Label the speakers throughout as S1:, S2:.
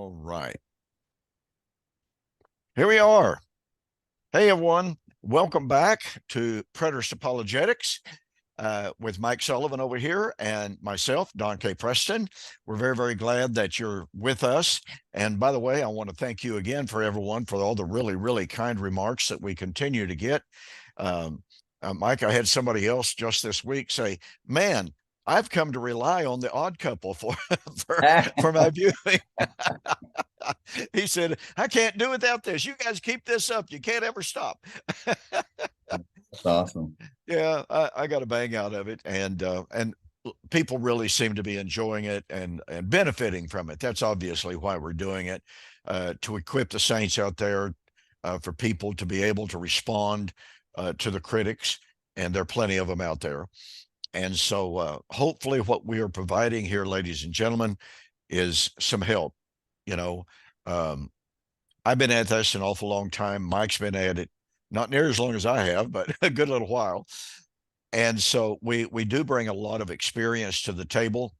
S1: All right. Here we are. Hey, everyone. Welcome back to Preterist Apologetics with Mike Sullivan over here and myself, Don K. Preston. We're very, very glad that you're with us. And by the way, I want to thank you again for everyone for all the really, really kind remarks that we continue to get. Mike, I had somebody else just this week say, man, I've come to rely on the Odd Couple for my viewing. He said, I can't do without this. You guys keep this up. You can't ever stop.
S2: That's awesome.
S1: Yeah, I got a bang out of it. And people really seem to be enjoying it and benefiting from it. That's obviously why we're doing it, to equip the saints out there, for people to be able to respond to the critics. And there are plenty of them out there. And so hopefully what we are providing here, ladies and gentlemen, is some help. You know, I've been at this an awful long time. Mike's been at it not near as long as I have, but a good little while. And so we do bring a lot of experience to the table.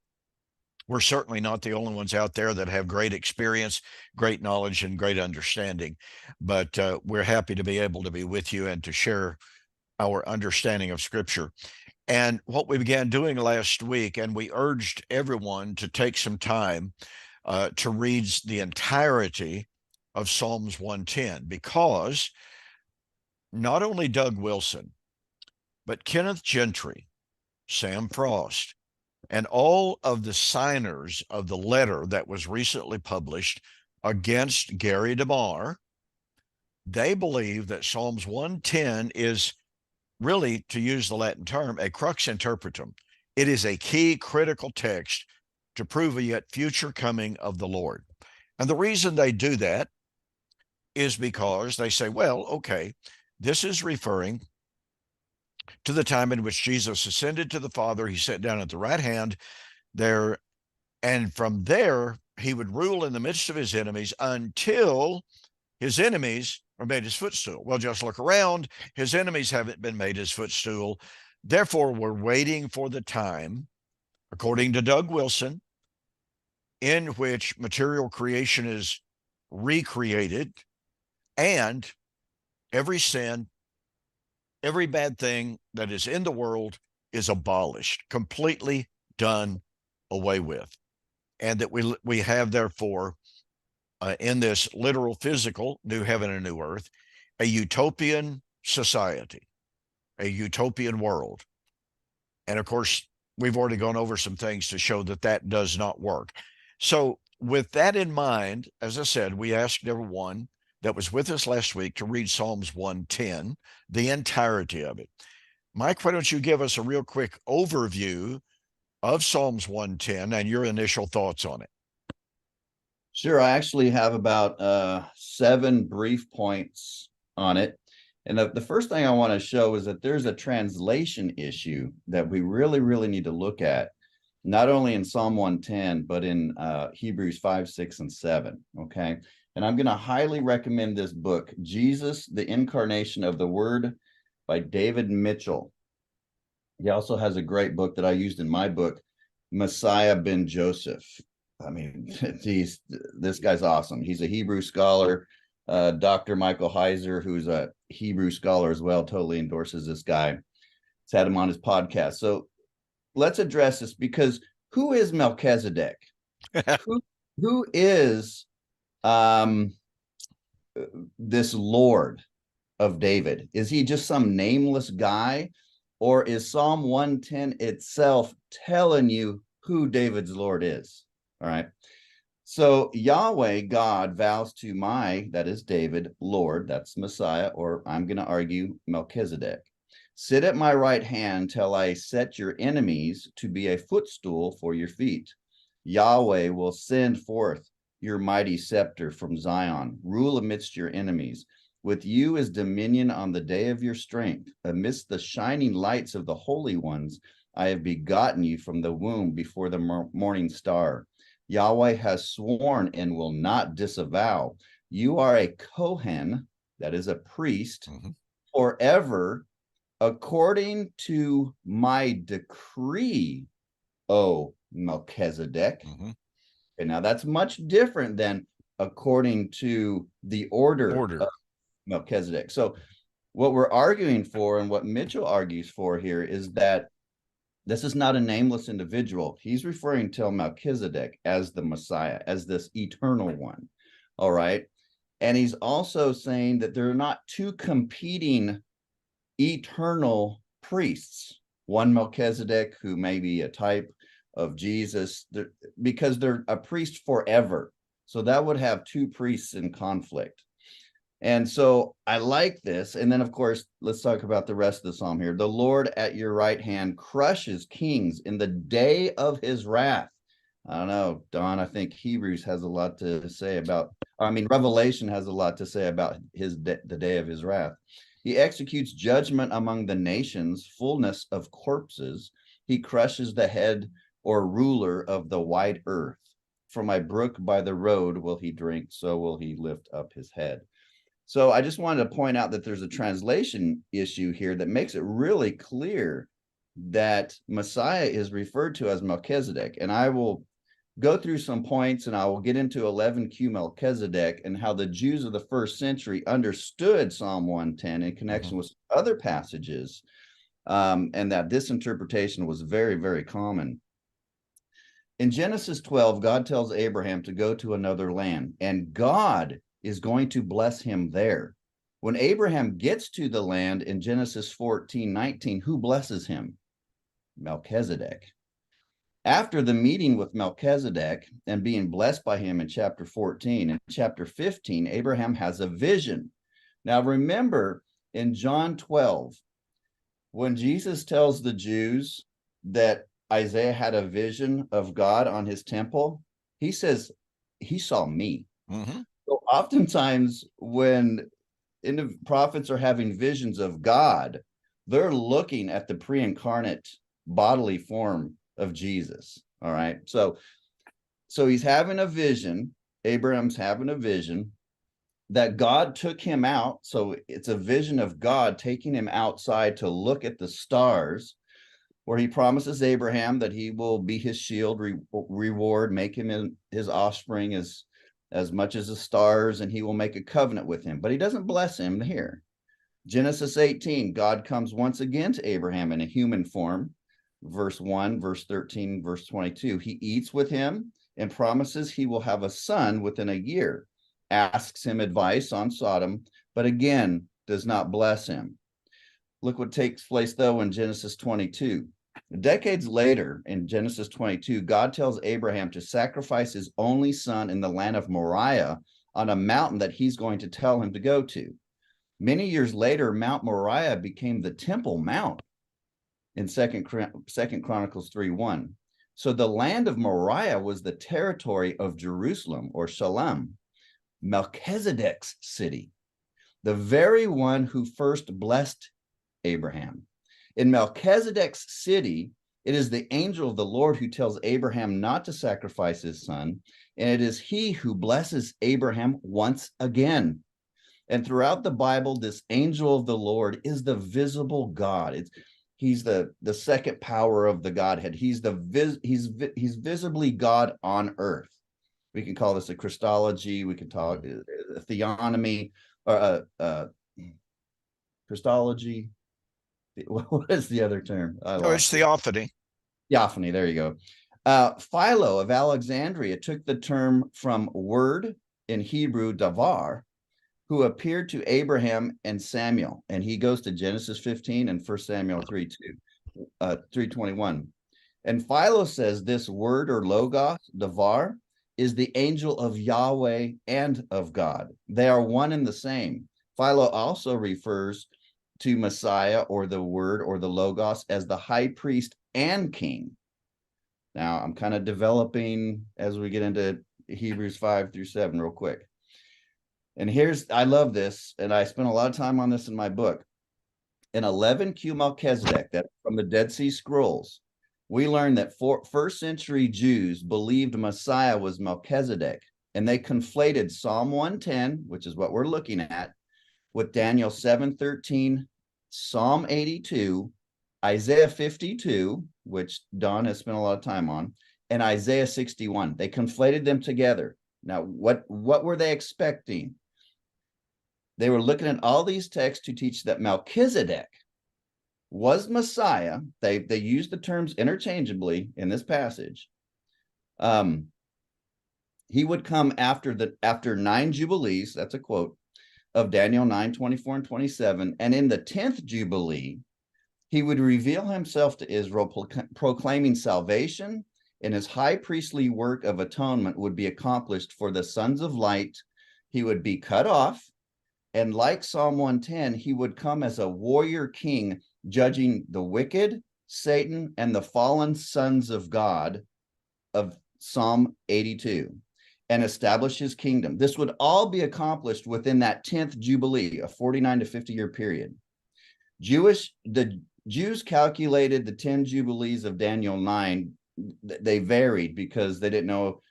S1: We're certainly not the only ones out there that have great experience, great knowledge, and great understanding. But we're happy to be able to be with you and to share our understanding of Scripture. And what we began doing last week, and we urged everyone to take some time to read the entirety of Psalms 110, because not only Doug Wilson, but Kenneth Gentry, Sam Frost, and all of the signers of the letter that was recently published against Gary DeMar, they believe that Psalms 110 is really, to use the Latin term, a crux interpretum. It is a key critical text to prove a yet future coming of the Lord. And the reason they do that is because they say, well, okay, this is referring to the time in which Jesus ascended to the Father. He sat down at the right hand there, and from there, he would rule in the midst of his enemies until his enemies are made his footstool. Well, just look around. His enemies haven't been made his footstool. Therefore, we're waiting for the time, according to Doug Wilson, in which material creation is recreated and every sin, every bad thing that is in the world is abolished, completely done away with. And that we have, therefore, in this literal, physical new heaven and new earth, a utopian society, a utopian world. And of course, we've already gone over some things to show that that does not work. So with that in mind, as I said, we asked everyone that was with us last week to read Psalms 110, the entirety of it. Mike, why don't you give us a real quick overview of Psalms 110 and your initial thoughts on it?
S2: Sure. I actually have about 7 brief points on it. And the first thing I want to show is that there's a translation issue that we really, really need to look at, not only in Psalm 110, but in Hebrews 5, 6, and 7. Okay. And I'm going to highly recommend this book, Jesus, the Incarnation of the Word, by David Mitchell. He also has a great book that I used in my book, Messiah ben Joseph. I mean, this guy's awesome. He's a Hebrew scholar. Dr. Michael Heiser, who's a Hebrew scholar as well, totally endorses this guy. He's had him on his podcast. So let's address this, because who is Melchizedek? who is this Lord of David? Is he just some nameless guy? Or is Psalm 110 itself telling you who David's Lord is? All right. So Yahweh, God, vows to that is David, Lord, that's Messiah, or I'm going to argue Melchizedek. Sit at my right hand till I set your enemies to be a footstool for your feet. Yahweh will send forth your mighty scepter from Zion, rule amidst your enemies. With you is dominion on the day of your strength. Amidst the shining lights of the holy ones, I have begotten you from the womb before the morning star. Yahweh has sworn and will not disavow. You are a Kohen, that is a priest, forever, according to my decree, O Melchizedek. And now that's much different than according to the order of Melchizedek. So what we're arguing for, and what Mitchell argues for here, is that this is not a nameless individual. He's referring to Melchizedek as the Messiah, as this eternal one. All right. And he's also saying that there are not two competing eternal priests, one Melchizedek, who may be a type of Jesus, because they're a priest forever. So that would have two priests in conflict. And so I like this. And then, of course, let's talk about the rest of the psalm here. The Lord at your right hand crushes kings in the day of his wrath. I don't know, Don, I think Hebrews has a lot to say about, Revelation has a lot to say about the day of his wrath. He executes judgment among the nations, fullness of corpses. He crushes the head or ruler of the wide earth. From a brook by the road will he drink, so will he lift up his head. So I just wanted to point out that there's a translation issue here that makes it really clear that Messiah is referred to as Melchizedek. And I will go through some points, and I will get into 11Q Melchizedek and how the Jews of the first century understood Psalm 110 in connection with other passages, and that this interpretation was very, very common. In Genesis 12, God tells Abraham to go to another land, and God is going to bless him there. When Abraham gets to the land in Genesis 14:19, who blesses him? Melchizedek. After the meeting with Melchizedek and being blessed by him in chapter 14, in chapter 15, Abraham has a vision. Now remember, in John 12, when Jesus tells the Jews that Isaiah had a vision of God on his temple, he says, he saw me. So oftentimes when prophets are having visions of God, they're looking at the pre-incarnate bodily form of Jesus. All right. So he's having a vision. Abraham's having a vision that God took him out. So it's a vision of God taking him outside to look at the stars, where he promises Abraham that he will be his shield, reward, make him in his offspring as much as the stars, and he will make a covenant with him. But he doesn't bless him here. Genesis 18, God comes once again to Abraham in a human form. Verse 1, verse 13, verse 22. He eats with him and promises he will have a son within a year. Asks him advice on Sodom, but again does not bless him. Look what takes place, though, in Genesis 22. Decades later, in Genesis 22, God tells Abraham to sacrifice his only son in the land of Moriah on a mountain that he's going to tell him to go to. Many years later, Mount Moriah became the Temple Mount in Second Chronicles 3:1. So the land of Moriah was the territory of Jerusalem, or Shalem, Melchizedek's city, the very one who first blessed Abraham. In Melchizedek's city, it is the angel of the Lord who tells Abraham not to sacrifice his son, and it is he who blesses Abraham once again. And throughout the Bible, this angel of the Lord is the visible God. He's the second power of the Godhead. He's he's visibly God on earth. We can call this a Christology. We can talk a theonomy, or Christology. What is the other term?
S1: It's theophany.
S2: Theophany, there you go. Philo of Alexandria took the term from word, in Hebrew, davar, who appeared to Abraham and Samuel. And he goes to Genesis 15 and 1 Samuel 3:21. And Philo says this word, or logos, davar, is the angel of Yahweh and of God. They are one and the same. Philo also refers to Messiah, or the word, or the logos, as the high priest and king. Now, I'm kind of developing as we get into Hebrews 5-7 real quick. And I love this, and I spent a lot of time on this in my book. In 11Q Melchizedek, that's from the Dead Sea Scrolls, we learn that first century Jews believed Messiah was Melchizedek, and they conflated Psalm 110, which is what we're looking at, with Daniel 7:13, Psalm 82, Isaiah 52, which Don has spent a lot of time on, and Isaiah 61. They conflated them together. Now, what were they expecting? They were looking at all these texts to teach that Melchizedek was Messiah. They use the terms interchangeably in this passage. He would come after 9 Jubilees, that's a quote, of Daniel 9, 24 and 27. And in the 10th Jubilee, he would reveal himself to Israel, proclaiming salvation, and his high priestly work of atonement would be accomplished for the sons of light. He would be cut off, and like Psalm 110, he would come as a warrior king, judging the wicked, Satan, and the fallen sons of God of Psalm 82, and establish his kingdom. This would all be accomplished within that 10th Jubilee, a 49 to 50 year period. The Jews calculated the 10 Jubilees of Daniel 9. They varied because they didn't know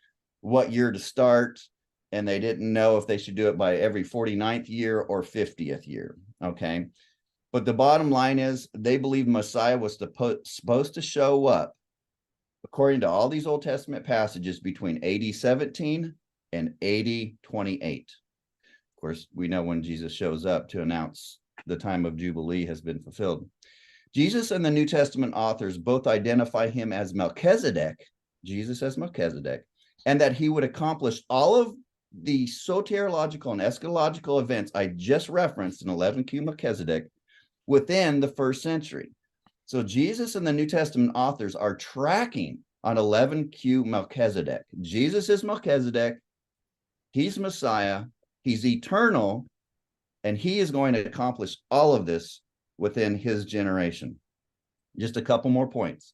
S2: what year to start, and they didn't know if they should do it by every 49th year or 50th year. Okay. But the bottom line is they believe Messiah was supposed to show up, according to all these Old Testament passages, between AD 17 and AD 28. Of course, we know when Jesus shows up to announce the time of Jubilee has been fulfilled. Jesus and the New Testament authors both identify him as Melchizedek, Jesus as Melchizedek, and that he would accomplish all of the soteriological and eschatological events I just referenced in 11Q Melchizedek within the first century. So Jesus and the New Testament authors are tracking on 11Q Melchizedek. Jesus is Melchizedek. He's Messiah. He's eternal. And he is going to accomplish all of this within his generation. Just a couple more points.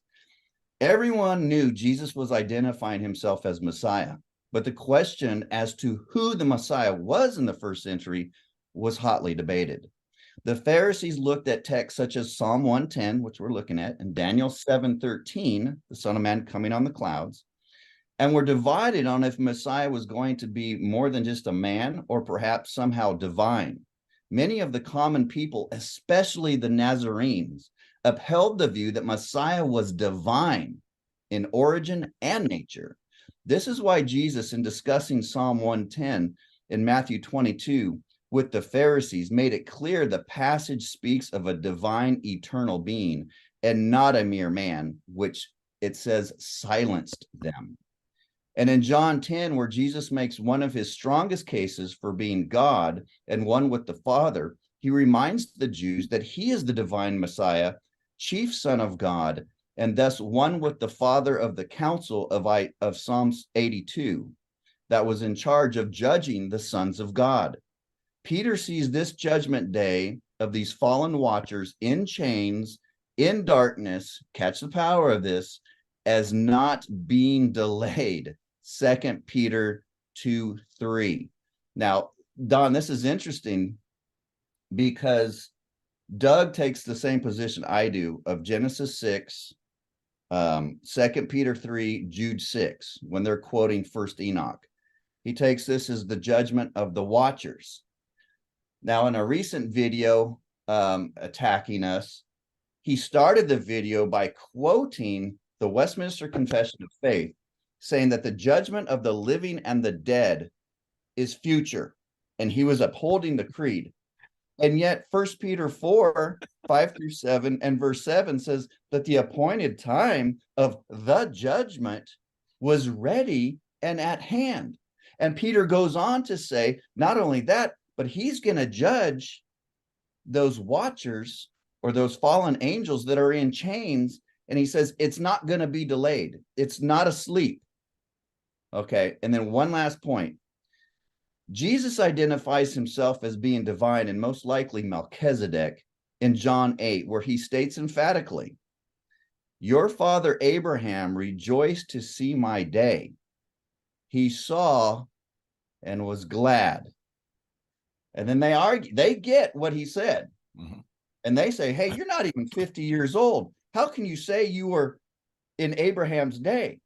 S2: Everyone knew Jesus was identifying himself as Messiah, but the question as to who the Messiah was in the first century was hotly debated. The Pharisees looked at texts such as Psalm 110, which we're looking at, and Daniel 7:13, the Son of Man coming on the clouds, and were divided on if Messiah was going to be more than just a man or perhaps somehow divine. Many of the common people, especially the Nazarenes, upheld the view that Messiah was divine in origin and nature. This is why Jesus, in discussing Psalm 110 in Matthew 22 with the Pharisees, made it clear the passage speaks of a divine eternal being and not a mere man, which it says silenced them. And in John 10, where Jesus makes one of his strongest cases for being God and one with the Father, he reminds the Jews that he is the divine Messiah, chief Son of God, and thus one with the Father of the council of Psalms 82 that was in charge of judging the sons of God. Peter sees this judgment day of these fallen watchers in chains, in darkness, catch the power of this, as not being delayed. 2 Peter 2:3. Now, Don, this is interesting because Doug takes the same position I do of Genesis 6, 2 Peter 3, Jude 6, when they're quoting First Enoch. He takes this as the judgment of the watchers. Now, in a recent video attacking us, he started the video by quoting the Westminster Confession of Faith, saying that the judgment of the living and the dead is future, and he was upholding the creed. And yet 1 Peter 4, 5-7, and verse 7 says that the appointed time of the judgment was ready and at hand. And Peter goes on to say, not only that, but he's going to judge those watchers or those fallen angels that are in chains. And he says, it's not going to be delayed. It's not asleep. Okay. And then one last point. Jesus identifies himself as being divine and most likely Melchizedek in John 8, where he states emphatically, your father Abraham rejoiced to see my day. He saw and was glad. And then they argue, they get what he said. Mm-hmm. And they say, hey, you're not even 50 years old. How can you say you were in Abraham's day?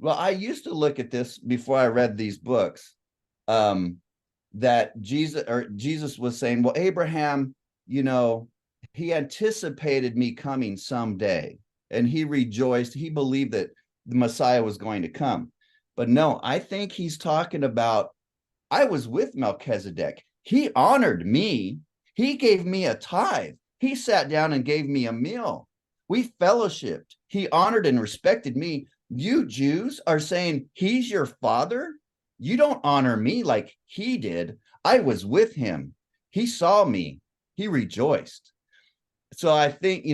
S2: Well, I used to look at this before I read these books, that Jesus was saying, well, Abraham, he anticipated me coming someday, and he rejoiced. He believed that the Messiah was going to come. But no, I think he's talking about, I was with Melchizedek. He honored me. He gave me a tithe. He sat down and gave me a meal. We fellowshipped. He honored and respected me. You Jews are saying he's your father. You don't honor me like he did. I was with him. He saw me. He rejoiced. So I think,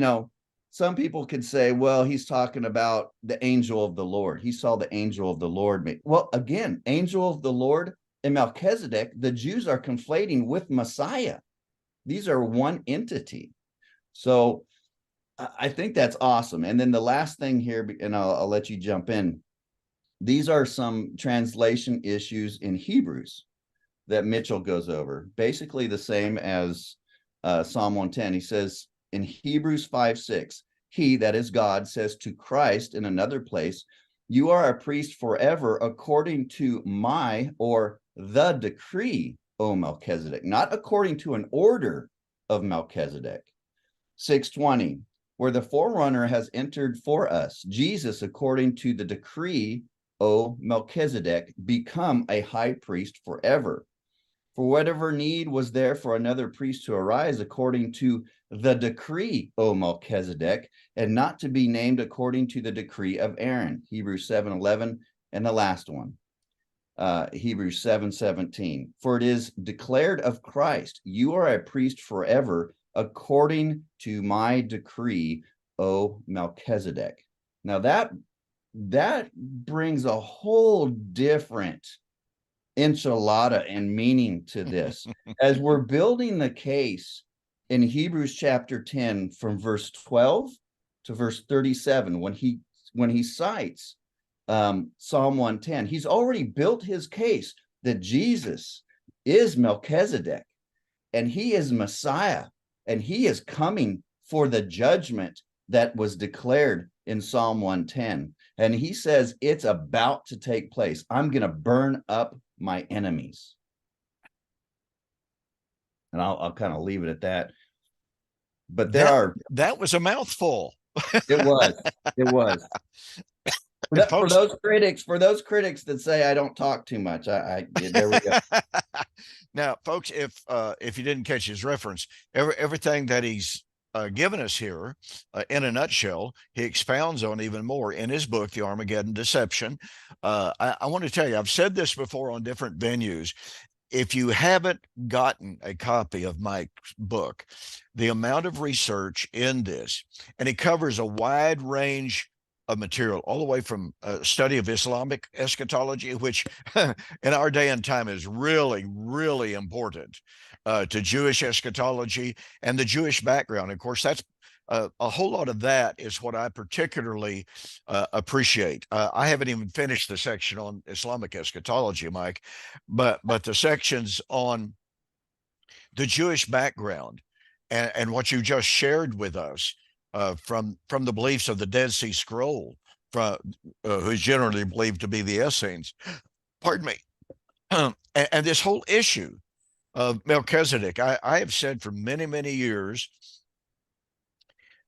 S2: some people could say, well, he's talking about the angel of the Lord. He saw the angel of the Lord. Well, again, angel of the Lord and Melchizedek, the Jews are conflating with Messiah. These are one entity. So I think that's awesome. And then the last thing here, and I'll let you jump in. These are some translation issues in Hebrews that Mitchell goes over. Basically the same as Psalm 110. He says in Hebrews 5:6, he, that is God, says to Christ in another place, you are a priest forever according to my, or the decree, O Melchizedek, not according to an order of Melchizedek. 6:20, where the forerunner has entered for us, Jesus, according to the decree, O Melchizedek, become a high priest forever. For whatever need was there for another priest to arise according to the decree, O Melchizedek, and not to be named according to the decree of Aaron. Hebrews 7:11, and the last one, Hebrews 7:17. For it is declared of Christ, you are a priest forever according to my decree, O Melchizedek. Now that brings a whole different enchilada and meaning to this. As we're building the case in Hebrews chapter 10 from verse 12 to verse 37, when he cites Psalm 110, he's already built his case that Jesus is Melchizedek and he is Messiah and he is coming for the judgment that was declared in Psalm 110. And he says it's about to take place. I'm going to burn up my enemies. And I'll kind of leave it at that. But
S1: that was a mouthful.
S2: It was. For those critics that say I don't talk too much, there we go.
S1: Now, folks, if you didn't catch his reference, everything that he's given us here in a nutshell, he expounds on even more in his book, The Armageddon Deception. I want to tell you, I've said this before on different venues. If you haven't gotten a copy of Mike's book, the amount of research in this, and it covers a wide range of material, all the way from study of Islamic eschatology, which in our day and time is really, really important, to Jewish eschatology and the Jewish background. Of course, that's a whole lot of that is what I particularly appreciate. I haven't even finished the section on Islamic eschatology, Mike, but the sections on the Jewish background and what you just shared with us from the beliefs of the Dead Sea Scroll, who's generally believed to be the Essenes. Pardon me. And this whole issue of Melchizedek, I have said for many, many years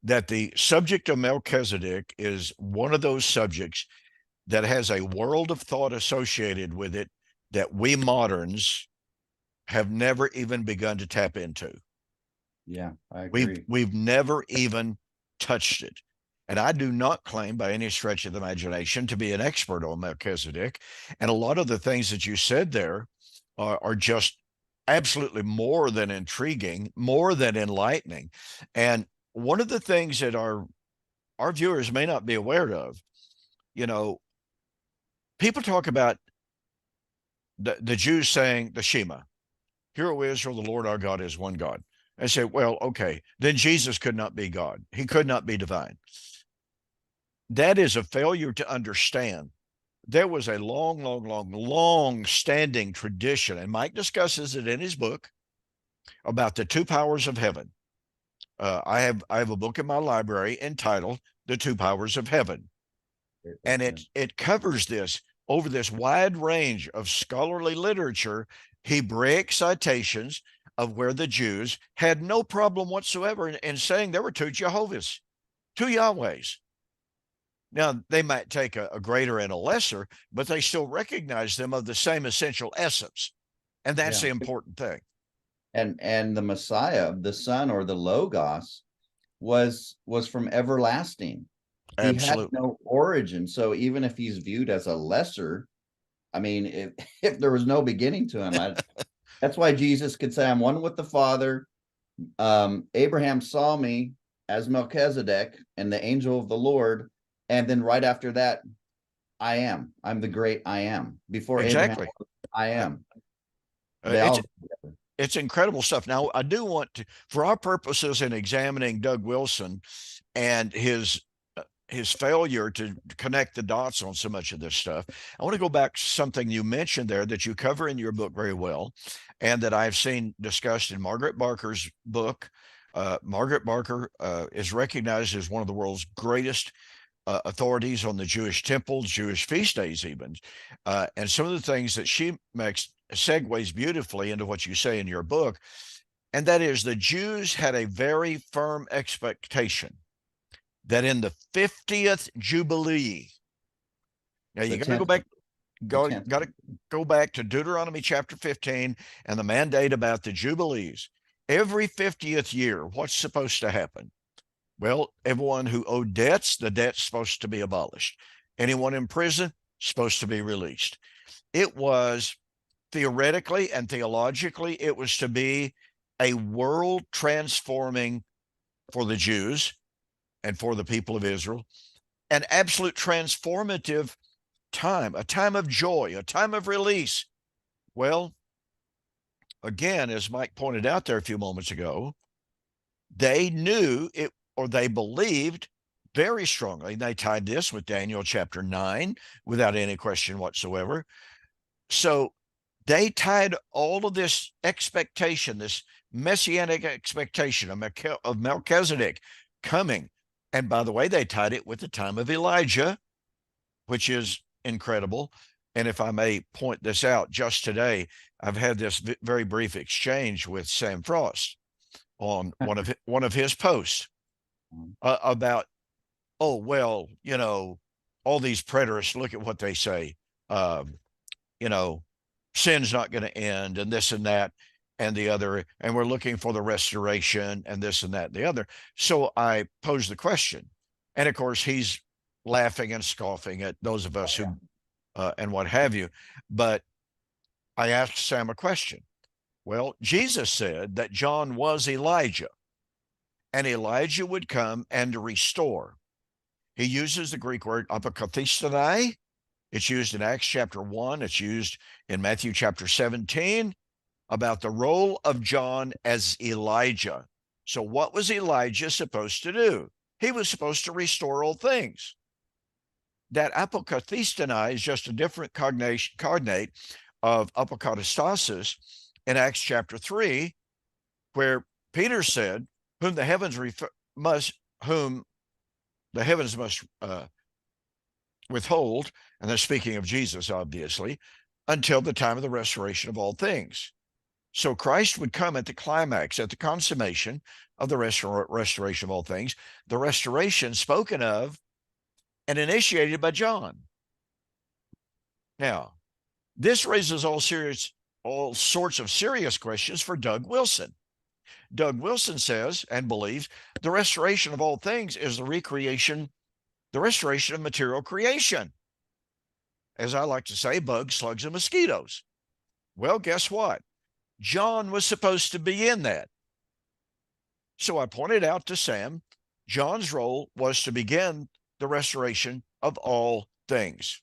S1: that the subject of Melchizedek is one of those subjects that has a world of thought associated with it that we moderns have never even begun to tap into.
S2: Yeah, I agree.
S1: We've never even touched it. And I do not claim by any stretch of the imagination to be an expert on Melchizedek. And a lot of the things that you said there are just absolutely more than intriguing, more than enlightening. And one of the things that our viewers may not be aware of, people talk about the Jews saying the Shema, "Hear, O Israel, the Lord our God is one God." I say, well, okay, then Jesus could not be God. He could not be divine. That is a failure to understand. There was a long standing tradition, and Mike discusses it in his book, about the two powers of heaven. I have a book in my library entitled The Two Powers of Heaven. And it covers this over this wide range of scholarly literature, Hebraic citations of where the Jews had no problem whatsoever in saying there were two Jehovahs, two Yahwehs. Now, they might take a greater and a lesser, but they still recognize them of the same essential essence. And that's
S2: Yeah.
S1: the important thing.
S2: And the Messiah, the Son or the Logos, was from everlasting. He had
S1: Absolutely.
S2: no origin. So even if he's viewed as a lesser, I mean, if if there was no beginning to him, that's why Jesus could say, "I'm one with the Father." Abraham saw me as Melchizedek and the angel of the Lord, and then right after that, I am. I'm the great I am. Before Abraham,
S1: Exactly.
S2: I
S1: Uh,
S2: am.
S1: uh,
S2: They
S1: it's
S2: all.
S1: it's incredible stuff. Now, I do want to, for our purposes in examining Doug Wilson and his failure to connect the dots on so much of this stuff, I want to go back to something you mentioned there that you cover in your book very well, and that I've seen discussed in Margaret Barker's book. Margaret Barker is recognized as one of the world's greatest authorities on the Jewish temple, Jewish feast days, even. And some of the things that she makes segues beautifully into what you say in your book. And that is the Jews had a very firm expectation that in the 50th Jubilee, now
S2: The
S1: you got to
S2: 10th, the
S1: go,
S2: 10th.
S1: got to go back to Deuteronomy chapter 15 and the mandate about the Jubilees. Every 50th year, what's supposed to happen? Well, everyone who owed debts, the debt's supposed to be abolished. Anyone in prison, supposed to be released. It was theoretically and theologically, it was to be a world transforming for the Jews and for the people of Israel, an absolute transformative time, a time of joy, a time of release. Well, again, as Mike pointed out there a few moments ago, they knew it, or they believed very strongly. They tied this with Daniel chapter 9 without any question whatsoever. So they tied all of this expectation, this messianic expectation of Melchizedek coming. And by the way, they tied it with the time of Elijah, which is incredible. And if I may point this out, just today, I've had this very brief exchange with Sam Frost on one of his posts about, oh well, all these preterists, look at what they say, um, you know sin's not going to end, and this and that and the other, and we're looking for the restoration and this and that and the other. So I posed the question, and of course he's laughing and scoffing at those of us who and what have you. But I asked Sam a question. Well, Jesus said that John was Elijah, and Elijah would come and restore. He uses the Greek word apokathistonai. It's used in Acts chapter 1. It's used in Matthew chapter 17 about the role of John as Elijah. So what was Elijah supposed to do? He was supposed to restore all things. That apokathistonai is just a different cognate of apokatastasis in Acts chapter 3, where Peter said, whom the heavens must withhold, and they're speaking of Jesus, obviously, until the time of the restoration of all things. So Christ would come at the climax, at the consummation of the restoration of all things, the restoration spoken of and initiated by John. Now, this raises all sorts of serious questions for Doug Wilson. Doug Wilson says and believes the restoration of all things is the restoration of material creation. As I like to say, bugs, slugs, and mosquitoes. Well, guess what? John was supposed to be in that. So I pointed out to Sam, John's role was to begin the restoration of all things.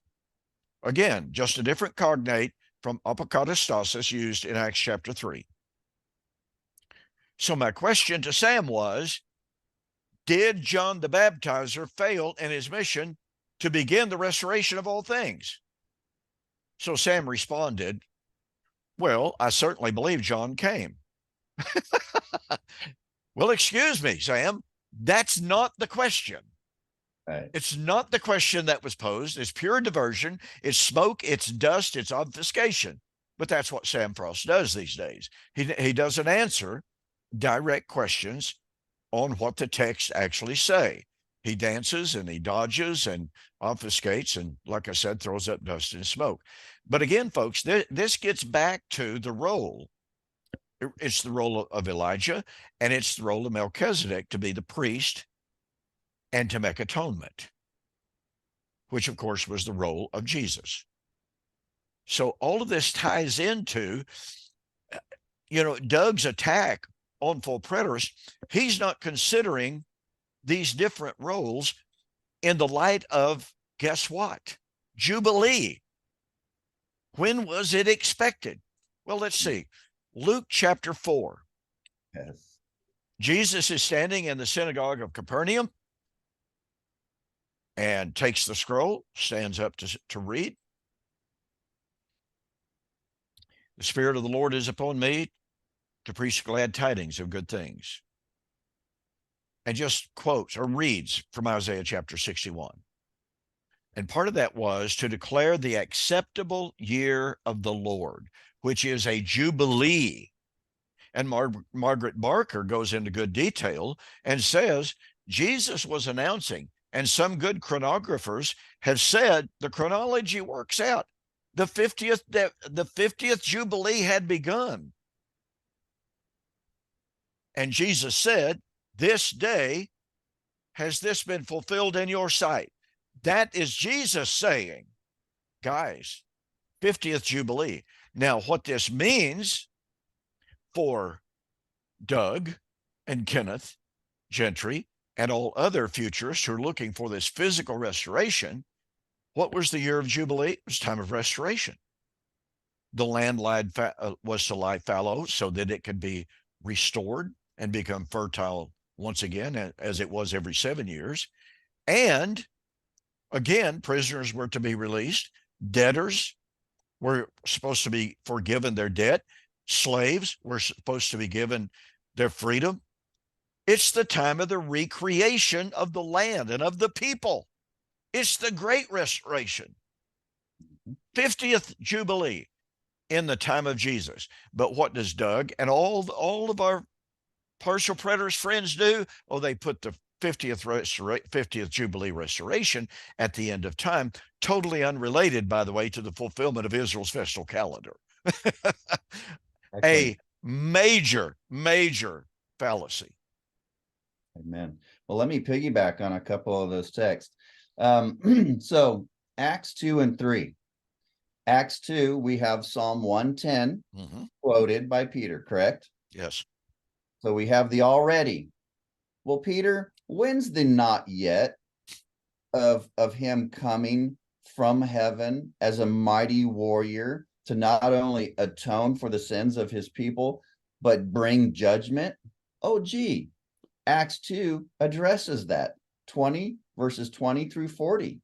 S1: Again, just a different cognate from apokatastasis used in Acts chapter 3. So my question to Sam was, did John the Baptizer fail in his mission to begin the restoration of all things? So Sam responded, well, I certainly believe John came. Well, excuse me, Sam, that's not the question.
S2: Right.
S1: It's not the question that was posed. It's pure diversion. It's smoke. It's dust. It's obfuscation. But that's what Sam Frost does these days. He doesn't answer direct questions on what the text actually say. He dances and he dodges and obfuscates and, like I said, throws up dust and smoke. But again, folks, this gets back to the role. It's the role of Elijah, and it's the role of Melchizedek to be the priest and to make atonement, which, of course, was the role of Jesus. So all of this ties into, Doug's attack on full preterist. He's not considering these different roles in the light of, guess what? Jubilee. When was it expected? Well, let's see. Luke chapter 4.
S2: Yes.
S1: Jesus is standing in the synagogue of Capernaum and takes the scroll, stands up to read. The Spirit of the Lord is upon me to preach glad tidings of good things. And just quotes or reads from Isaiah chapter 61. And part of that was to declare the acceptable year of the Lord, which is a jubilee. And Margaret Barker goes into good detail and says Jesus was announcing, and some good chronographers have said the chronology works out. The 50th Jubilee had begun. And Jesus said, this day has this been fulfilled in your sight. That is Jesus saying, guys, 50th Jubilee. Now, what this means for Doug and Kenneth Gentry and all other futurists who are looking for this physical restoration, what was the year of Jubilee? It was time of restoration. The land was to lie fallow so that it could be restored and become fertile once again, as it was every 7 years. And again, prisoners were to be released. Debtors were supposed to be forgiven their debt. Slaves were supposed to be given their freedom. It's the time of the recreation of the land and of the people. It's the great restoration. 50th Jubilee in the time of Jesus. But what does Doug and all of our partial preterist friends do? Oh, they put the 50th Jubilee restoration at the end of time, totally unrelated, by the way, to the fulfillment of Israel's festal calendar. A major fallacy.
S2: Amen. Well, let me piggyback on a couple of those texts. So Acts 2 and 3. Acts 2, we have Psalm 110 quoted by Peter, correct?
S1: Yes.
S2: So we have the already. Well, Peter, when's the not yet of him coming from heaven as a mighty warrior to not only atone for the sins of his people, but bring judgment? Oh, gee, Acts 2 addresses that. 20 verses 20 through 40.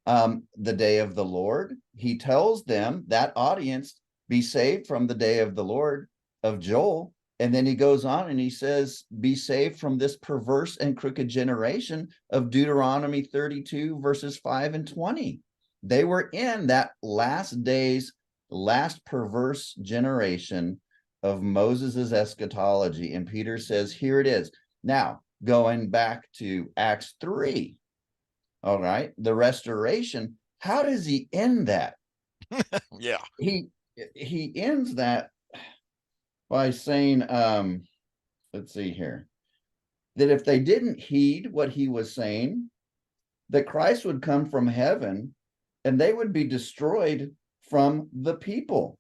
S2: The day of the Lord, he tells them, that audience, be saved from the day of the Lord of Joel. And then he goes on and he says, be saved from this perverse and crooked generation of Deuteronomy 32 verses 5 and 20. They were in that last days, last perverse generation of Moses's eschatology. And Peter says, here it is. Now, going back to Acts 3, all right, the restoration, how does he end that?
S1: Yeah.
S2: He ends that by saying, let's see here, that if they didn't heed what he was saying, that Christ would come from heaven and they would be destroyed from the people,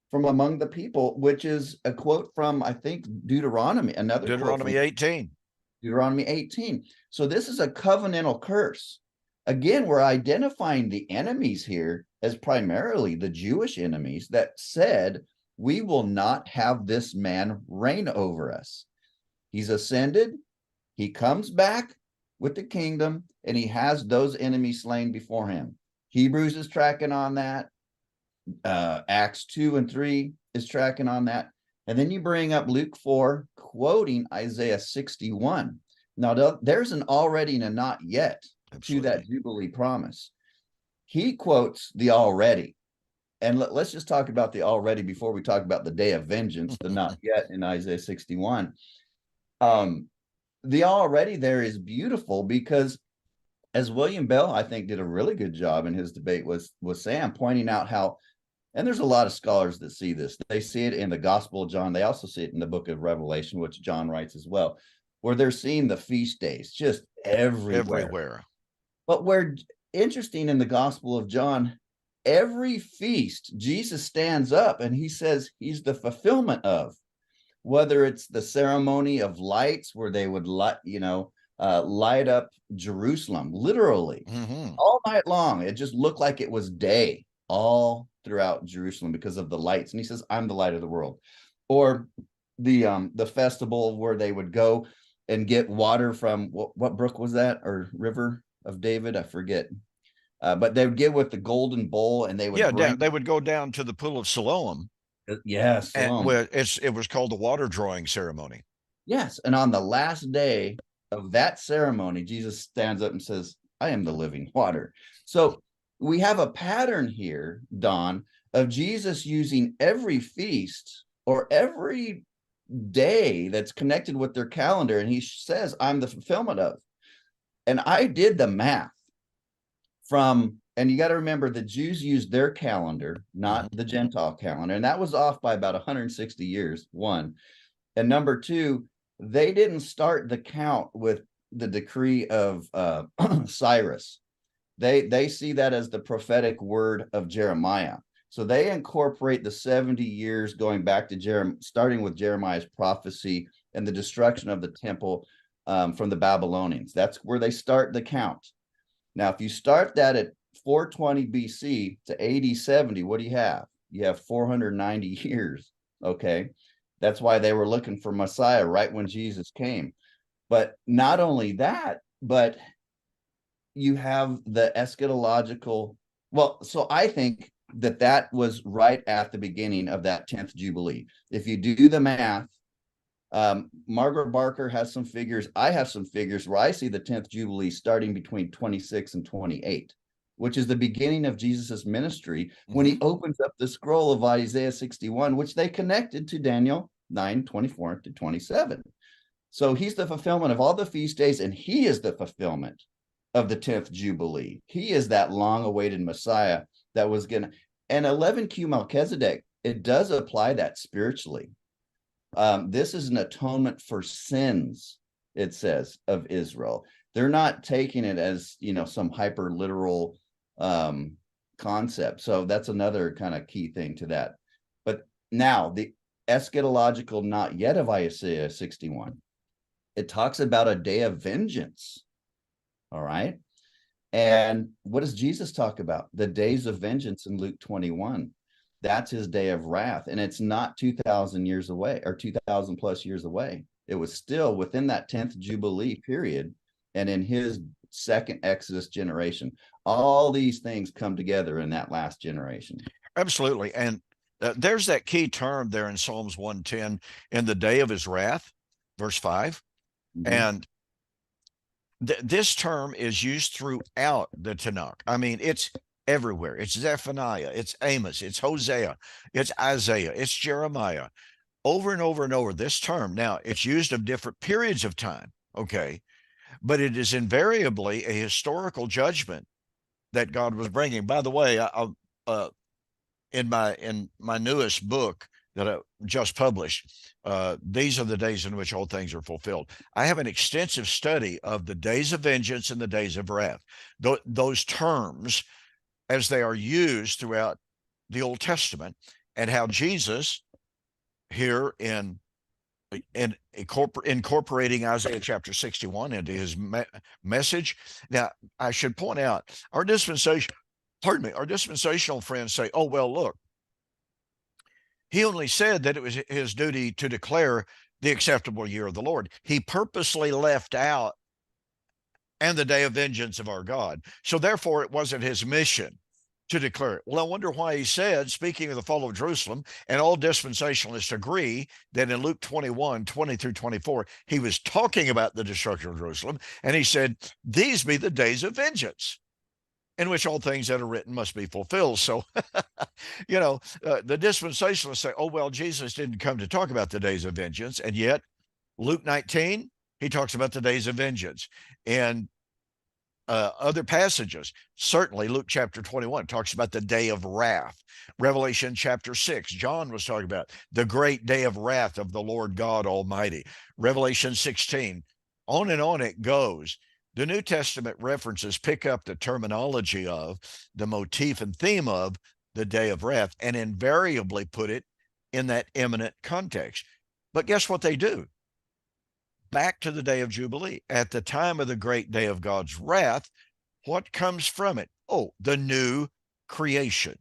S2: from among the people, which is a quote from, I think, Deuteronomy, another
S1: Deuteronomy 18.
S2: Deuteronomy 18. So this is a covenantal curse. Again, we're identifying the enemies here as primarily the Jewish enemies that said, we will not have this man reign over us. He's ascended. He comes back with the kingdom and he has those enemies slain before him. Hebrews is tracking on that. Acts 2 and 3 is tracking on that. And then you bring up Luke 4, quoting Isaiah 61. Now, there's an already and a not yet to that Jubilee promise. He quotes the already. And let's just talk about the already before we talk about the day of vengeance, the not yet in Isaiah 61. the already there is beautiful because, as William Bell, I think, did a really good job in his debate with Sam, pointing out how, and there's a lot of scholars that see this. They see it in the Gospel of John. They also see it in the book of Revelation, which John writes as well, where they're seeing the feast days just everywhere.
S1: Everywhere.
S2: But where interesting in the Gospel of John, every feast, Jesus stands up and he says he's the fulfillment of, whether it's the ceremony of lights where they would light up Jerusalem, literally all night long. It just looked like it was day all throughout Jerusalem because of the lights. And he says, I'm the light of the world. Or the festival where they would go and get water from what brook was that, or river of David? I forget. But they would get with the golden bowl and they would
S1: they would go down to the pool of Siloam.
S2: Yes,
S1: where it was called the water drawing ceremony.
S2: Yes, and on the last day of that ceremony, Jesus stands up and says, I am the living water. So we have a pattern here, Don, of Jesus using every feast or every day that's connected with their calendar, and he says, I'm the fulfillment of. And I did the math from, and you got to remember, the Jews used their calendar, not the Gentile calendar, and that was off by about 160 years, one. And number two, they didn't start the count with the decree of Cyrus. They see that as the prophetic word of Jeremiah. So they incorporate the 70 years going back to starting with Jeremiah's prophecy and the destruction of the temple from the Babylonians. That's where they start the count. Now, if you start that at 420 BC to AD 70, what do you have? You have 490 years, okay? That's why they were looking for Messiah right when Jesus came. But not only that, but you have the eschatological, well, so I think that was right at the beginning of that 10th Jubilee. If you do the math, Margaret Barker has some figures. I have some figures where I see the 10th Jubilee starting between 26 and 28, which is the beginning of Jesus's ministry when he opens up the scroll of Isaiah 61, which they connected to Daniel 9:24 to 27. So he's the fulfillment of all the feast days, and he is the fulfillment of the 10th Jubilee. He is that long-awaited Messiah that was going to, and 11Q Melchizedek, it does apply that spiritually. This is an atonement for sins, it says, of Israel. They're not taking it as, some hyper literal concept. So that's another kind of key thing to that. But now the eschatological not yet of Isaiah 61, it talks about a day of vengeance. All right. And what does Jesus talk about? The days of vengeance in Luke 21. That's his day of wrath. And it's not 2,000 years away or 2,000 plus years away. It was still within that 10th Jubilee period. And in his second Exodus generation, all these things come together in that last generation.
S1: Absolutely. And there's that key term there in Psalms 110, in the day of his wrath, verse 5. And this term is used throughout the Tanakh. I mean, it's everywhere. It's Zephaniah, it's Amos, it's Hosea, it's Isaiah, it's Jeremiah. Over and over and over, this term. Now, it's used of different periods of time, okay? But it is invariably a historical judgment that God was bringing. By the way, in my newest book that I just published, these are the days in which all things are fulfilled. I have an extensive study of the days of vengeance and the days of wrath. Those terms, as they are used throughout the Old Testament, and how Jesus here in incorporating Isaiah chapter 61 into his message. Now, I should point out, our dispensational friends say, oh, well, look, he only said that it was his duty to declare the acceptable year of the Lord. He purposely left out, and the day of vengeance of our God. So therefore, it wasn't his mission to declare it. Well, I wonder why he said, speaking of the fall of Jerusalem, and all dispensationalists agree that in Luke 21, 20 through 24, he was talking about the destruction of Jerusalem. And he said, these be the days of vengeance, in which all things that are written must be fulfilled. So, the dispensationalists say, oh, well, Jesus didn't come to talk about the days of vengeance. And yet, Luke 19, He talks about the days of vengeance. And other passages, certainly Luke chapter 21 talks about the day of wrath. Revelation chapter 6, John was talking about the great day of wrath of the Lord God Almighty. Revelation 16, on and on it goes. The New Testament references pick up the terminology of, the motif and theme of the day of wrath, and invariably put it in that imminent context. But guess what they do? Back to the day of Jubilee. At the time of the great day of God's wrath, what comes from it? Oh, the new creation.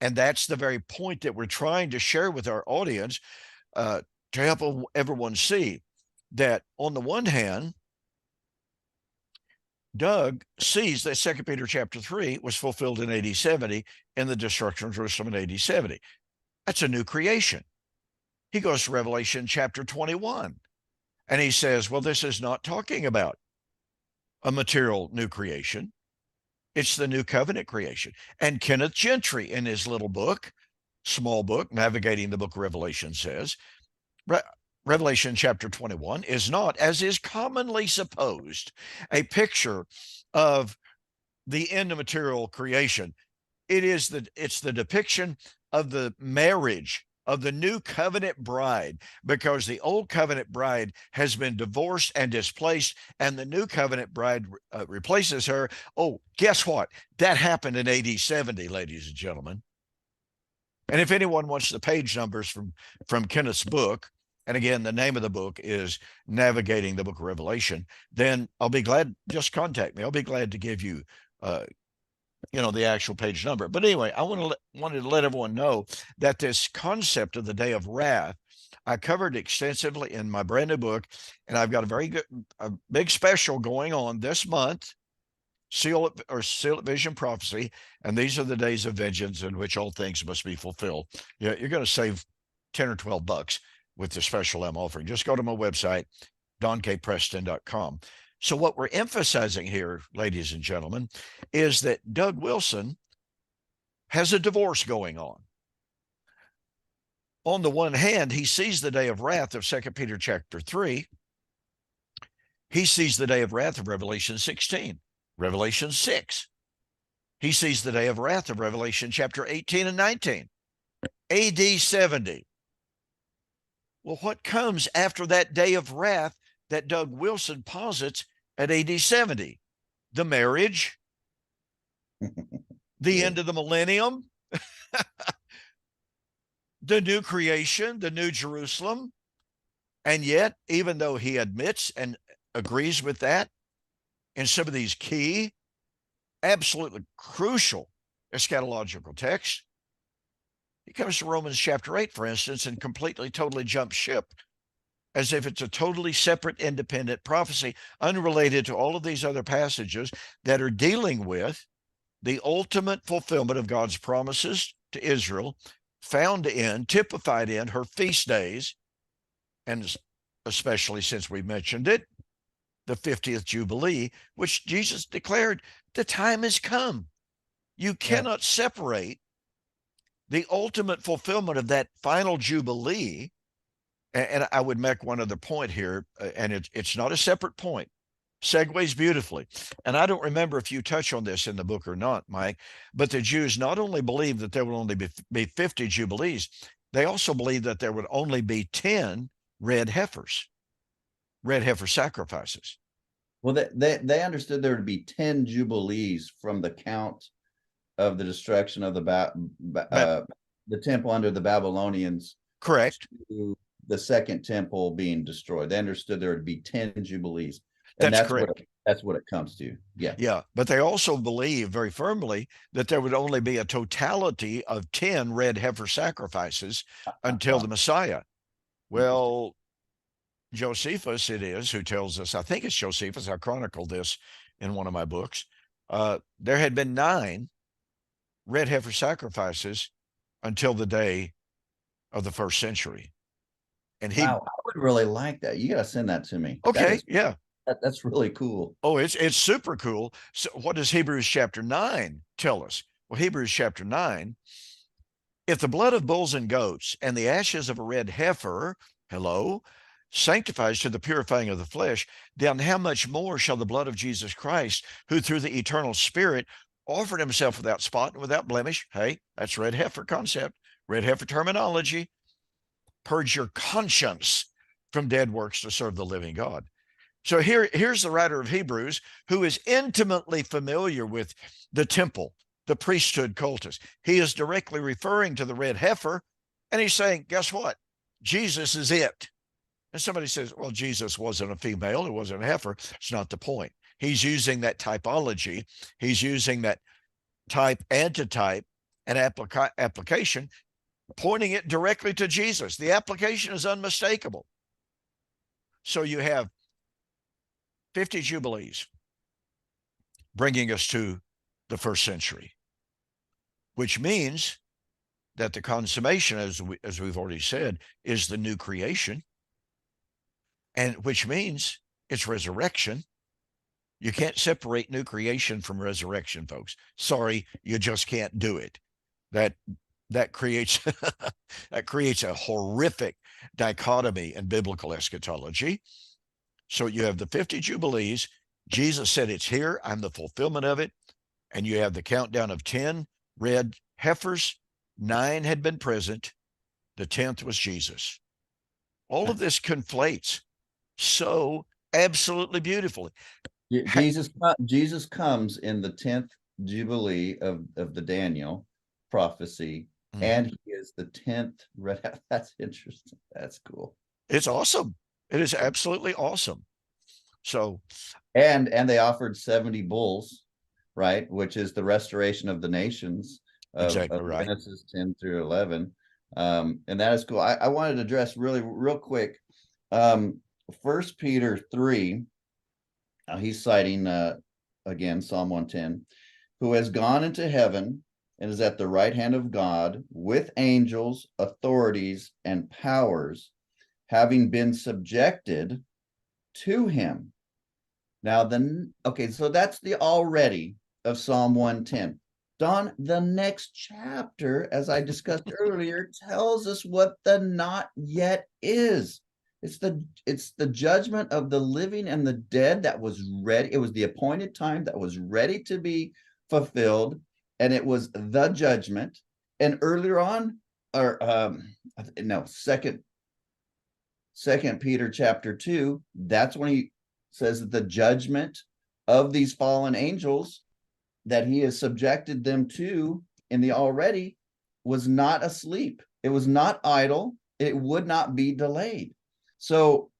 S1: And that's the very point that we're trying to share with our audience, to help everyone see that on the one hand, Doug sees that 2 Peter chapter 3 was fulfilled in AD 70 in the destruction of Jerusalem in AD 70. That's a new creation. He goes to Revelation chapter 21, and he says, well, this is not talking about a material new creation. It's the new covenant creation. And Kenneth Gentry, in his little book, small book, Navigating the Book of Revelation, says, Revelation chapter 21 is not, as is commonly supposed, a picture of the end of material creation. It's the depiction of the marriage of the new covenant bride, because the old covenant bride has been divorced and displaced, and the new covenant bride replaces her. Oh, guess what? That happened in AD 70, ladies and gentlemen. And if anyone wants the page numbers from Kenneth's book, and again, the name of the book is Navigating the Book of Revelation, then I'll be glad, just contact me. I'll be glad to give you the actual page number. But anyway, I wanted to let everyone know that this concept of the day of wrath, I covered extensively in my brand new book, and I've got a big special going on this month, Seal It Vision Prophecy, and these are the days of vengeance in which all things must be fulfilled. You're going to save 10 or 12 bucks with the special I'm offering. Just go to my website, donkpreston.com. So what we're emphasizing here, ladies and gentlemen, is that Doug Wilson has a divorce going on. On the one hand, he sees the day of wrath of 2 Peter chapter 3. He sees the day of wrath of Revelation 16, Revelation 6. He sees the day of wrath of Revelation chapter 18 and 19, AD 70. Well, what comes after that day of wrath that Doug Wilson posits at AD 70? The marriage, the end of the millennium, the new creation, the new Jerusalem. And yet, even though he admits and agrees with that, in some of these key, absolutely crucial eschatological texts, he comes to Romans chapter 8, for instance, and completely, totally jumps ship, as if it's a totally separate, independent prophecy, unrelated to all of these other passages that are dealing with the ultimate fulfillment of God's promises to Israel, typified in her feast days, and especially, since we mentioned it, the 50th Jubilee, which Jesus declared, the time has come. You cannot separate the ultimate fulfillment of that final Jubilee. And I would make one other point here, and it's not a separate point. Segues beautifully. And I don't remember if you touch on this in the book or not, Mike, but the Jews not only believe that there will only be 50 Jubilees, they also believe that there would only be 10 red heifer sacrifices.
S2: Well, they understood there would be 10 Jubilees from the count of the destruction of the temple under the Babylonians.
S1: Correct.
S2: To the second temple being destroyed. They understood there would be 10 Jubilees. And
S1: that's correct.
S2: That's what it comes to. Yeah.
S1: Yeah. But they also believe very firmly that there would only be a totality of 10 red heifer sacrifices until the Messiah. Well, Josephus, it is, who tells us, I think it's Josephus, I chronicled this in one of my books. There had been 9 red heifer sacrifices until the day of the 1st century. And
S2: wow, I would really like that. You got to send that to me.
S1: Okay. Yeah.
S2: That's really cool.
S1: Oh, it's super cool. So what does Hebrews chapter 9 tell us? Well, Hebrews chapter 9, if the blood of bulls and goats and the ashes of a red heifer, sanctifies to the purifying of the flesh, then how much more shall the blood of Jesus Christ, who through the eternal Spirit offered himself without spot and without blemish, hey, that's red heifer concept, red heifer terminology, purge your conscience from dead works to serve the living God. So here's the writer of Hebrews, who is intimately familiar with the temple, the priesthood cultus. He is directly referring to the red heifer, and he's saying, guess what? Jesus is it. And somebody says, well, Jesus wasn't a female, it wasn't a heifer. It's not the point. He's using that typology. He's using that type, antitype, and application, pointing it directly to Jesus. The application is unmistakable. So you have 50 Jubilees bringing us to the first century, which means that the consummation, as we've already said, is the new creation, and which means it's resurrection. You can't separate new creation from resurrection, folks. Sorry, you just can't do it. That creates that creates a horrific dichotomy in biblical eschatology. So you have the 50 Jubilees. Jesus said, it's here. I'm the fulfillment of it. And you have the countdown of 10 red heifers. 9 had been present. The 10th was Jesus. All of this conflates so absolutely beautifully.
S2: Jesus comes in the 10th Jubilee of the Daniel prophecy, and he is the 10th red heifer. That's interesting. That's cool.
S1: It's awesome. It is absolutely awesome. So,
S2: and they offered 70 bulls, right, which is the restoration of the nations of,
S1: exactly right.
S2: Genesis 10 through 11. And that is cool. I wanted to address real quick. 1 Peter 3, he's citing again Psalm 110, who has gone into heaven and is at the right hand of God with angels, authorities, and powers, having been subjected to him. Now, so that's the already of Psalm 110. Don, the next chapter, as I discussed earlier, tells us what the not yet is. It's the judgment of the living and the dead that was ready. It was the appointed time that was ready to be fulfilled, and it was the judgment. And earlier on, Second Peter chapter 2, that's when he says that the judgment of these fallen angels that he has subjected them to in the already was not asleep. It was not idle. It would not be delayed. So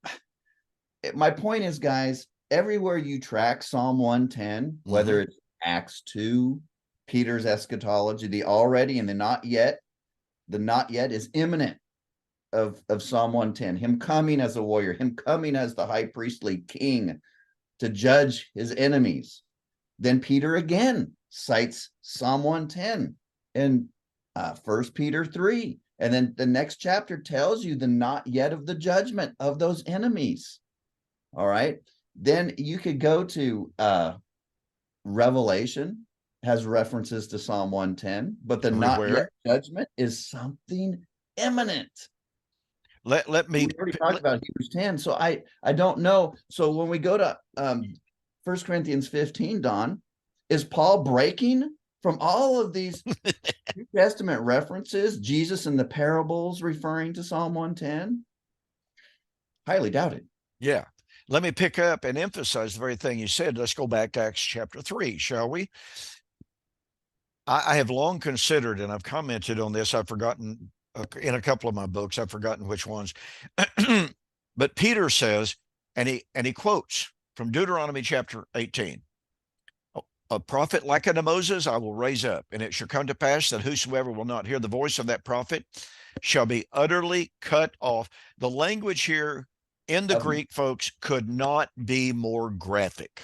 S2: my point is, guys, everywhere you track Psalm 110, whether it's Acts 2, Peter's eschatology, the already and the not yet is imminent of Psalm 110, him coming as a warrior, him coming as the high priestly king to judge his enemies. Then Peter again cites Psalm 110 and 1 Peter 3. And then the next chapter tells you the not yet of the judgment of those enemies. All right. Then you could go to Revelation, has references to Psalm 110, but the not yet judgment is something imminent.
S1: Let me.
S2: We already talked about Hebrews 10, so I don't know. So when we go to 1 Corinthians 15, Don, is Paul breaking from all of these New Testament references, Jesus in the parables referring to Psalm 110? Highly doubted.
S1: Yeah. Let me pick up and emphasize the very thing you said. Let's go back to Acts chapter 3, shall we? I have long considered, and I've commented on this, I've forgotten in a couple of my books, I've forgotten which ones. But Peter says, and he quotes from Deuteronomy chapter 18, a prophet like unto Moses I will raise up, and it shall come to pass that whosoever will not hear the voice of that prophet shall be utterly cut off. The language here in the Greek, folks, could not be more graphic.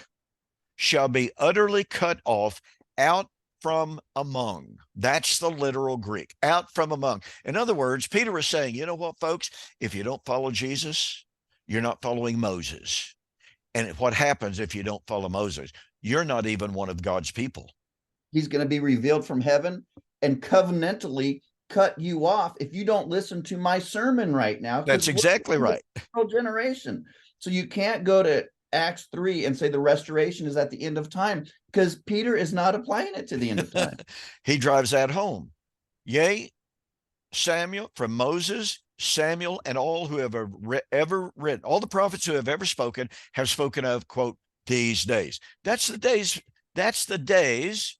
S1: Shall be utterly cut off, out from among. That's the literal Greek, out from among. In other words, Peter is saying, you know what, folks, if you don't follow Jesus, you're not following Moses. And what happens if you don't follow Moses? You're not even one of God's people.
S2: He's going to be revealed from heaven and covenantally cut you off if you don't listen to my sermon right now.
S1: That's exactly right.
S2: Generation. So you can't go to Acts 3 and say the restoration is at the end of time, because Peter is not applying it to the end of time.
S1: He drives that home. Yea, Samuel, from Moses, Samuel, and all who have ever written, all the prophets who have ever spoken have spoken of, quote, these days. That's the days. That's the days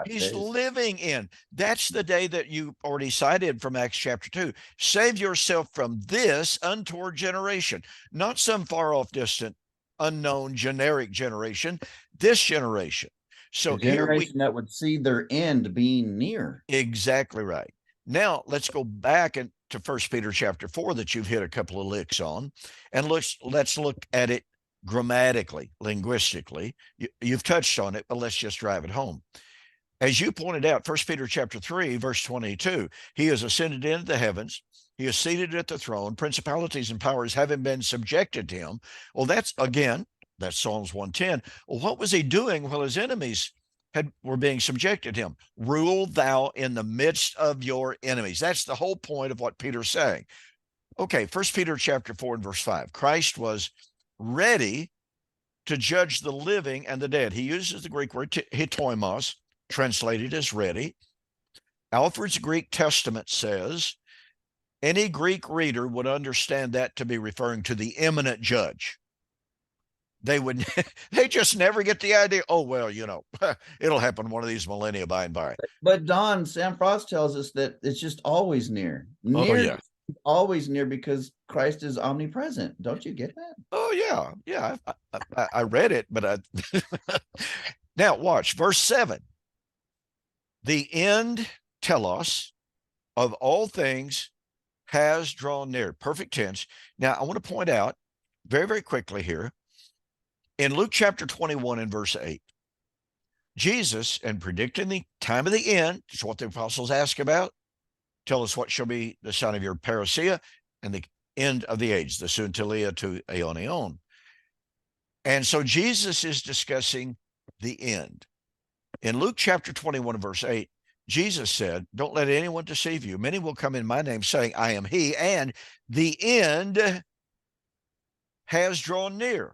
S1: he's living in. That's the day that you already cited from Acts chapter 2. Save yourself from this untoward generation, not some far off, distant, unknown, generic generation, this generation. So
S2: the generation that would see their end being near.
S1: Exactly right. Now let's go back to 1 Peter chapter 4 that you've hit a couple of licks on, and let's look at it grammatically, linguistically. You've touched on it, but let's just drive it home. As you pointed out, 1 Peter chapter 3, verse 22, he has ascended into the heavens. He is seated at the throne. Principalities and powers having been subjected to him. Well, that's Psalms 110. Well, what was he doing while his enemies were being subjected to him? Rule thou in the midst of your enemies. That's the whole point of what Peter's saying. Okay, 1 Peter chapter 4 and verse 5. Christ was ready to judge the living and the dead. He uses the Greek word hitoimos, translated as ready. Alfred's Greek Testament says any Greek reader would understand that to be referring to the imminent judge. They just never get the idea, oh, well, it'll happen one of these millennia by and by.
S2: But Don, Sam Frost tells us that it's just always near. Always near, because Christ is omnipresent. Don't you get that?
S1: Oh, yeah. Yeah, I read it, but now watch, verse 7. The end, telos, of all things has drawn near. Perfect tense. Now, I want to point out very, very quickly here, in Luke chapter 21 and verse 8, Jesus, in predicting the time of the end, is what the apostles ask about. Tell us what shall be the sign of your parousia and the end of the age, the suntelia to aionion. And so Jesus is discussing the end. In Luke chapter 21, verse 8, Jesus said, don't let anyone deceive you. Many will come in my name saying, I am he, and the end has drawn near.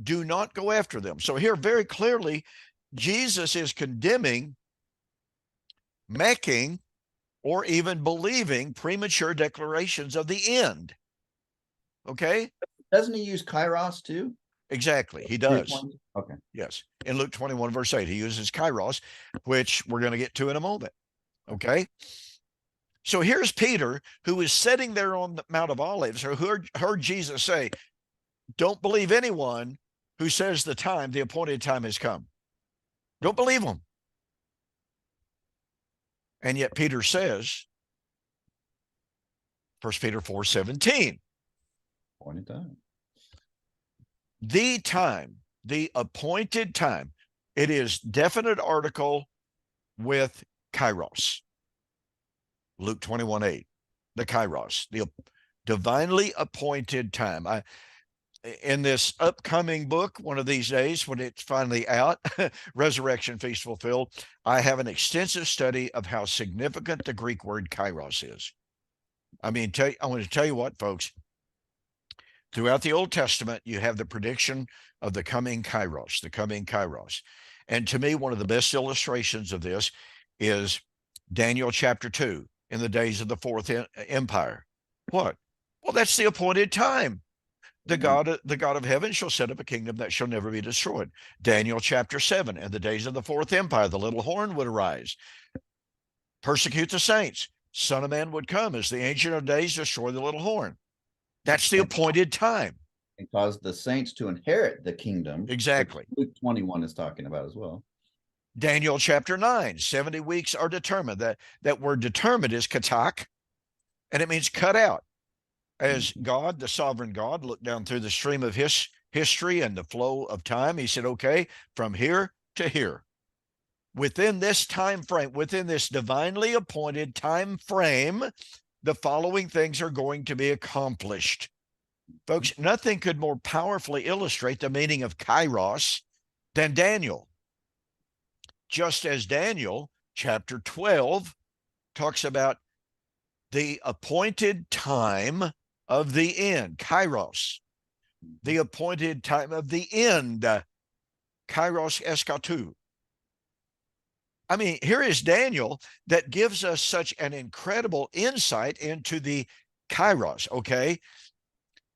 S1: Do not go after them. So here very clearly, Jesus is condemning making or even believing premature declarations of the end. Okay?
S2: Doesn't he use kairos too?
S1: Exactly. He does.
S2: Okay.
S1: Yes. In Luke 21, verse 8, he uses kairos, which we're going to get to in a moment. Okay? So here's Peter, who is sitting there on the Mount of Olives, who heard Jesus say, don't believe anyone who says the appointed time has come. Don't believe them. And yet Peter says, 1 Peter 4:17,
S2: appointed time.
S1: The time, the appointed time, it is definite article with kairos. Luke 21:8, the kairos, the divinely appointed time. In this upcoming book, one of these days when it's finally out, Resurrection Feast Fulfilled, I have an extensive study of how significant the Greek word kairos is. I mean, I want to tell you what, folks. Throughout the Old Testament, you have the prediction of the coming kairos, the coming kairos. And to me, one of the best illustrations of this is Daniel chapter 2, in the days of the Fourth Empire. What? Well, that's the appointed time. The God of heaven shall set up a kingdom that shall never be destroyed. Daniel chapter 7, in the days of the Fourth Empire, the little horn would arise, persecute the saints. Son of Man would come as the Ancient of Days, destroy the little horn. That's the appointed time.
S2: And cause the saints to inherit the kingdom.
S1: Exactly.
S2: Luke 21 is talking about as well.
S1: Daniel chapter 9, 70 weeks are determined. That word determined is katak, and it means cut out. As God, the sovereign God, looked down through the stream of history and the flow of time, he said, okay, from here to here. Within this time frame, within this divinely appointed time frame, the following things are going to be accomplished. Folks, nothing could more powerfully illustrate the meaning of kairos than Daniel. Just as Daniel chapter 12 talks about the appointed time of the end, kairos, the appointed time of the end, kairos eschatu. I mean, here is Daniel that gives us such an incredible insight into the kairos, okay?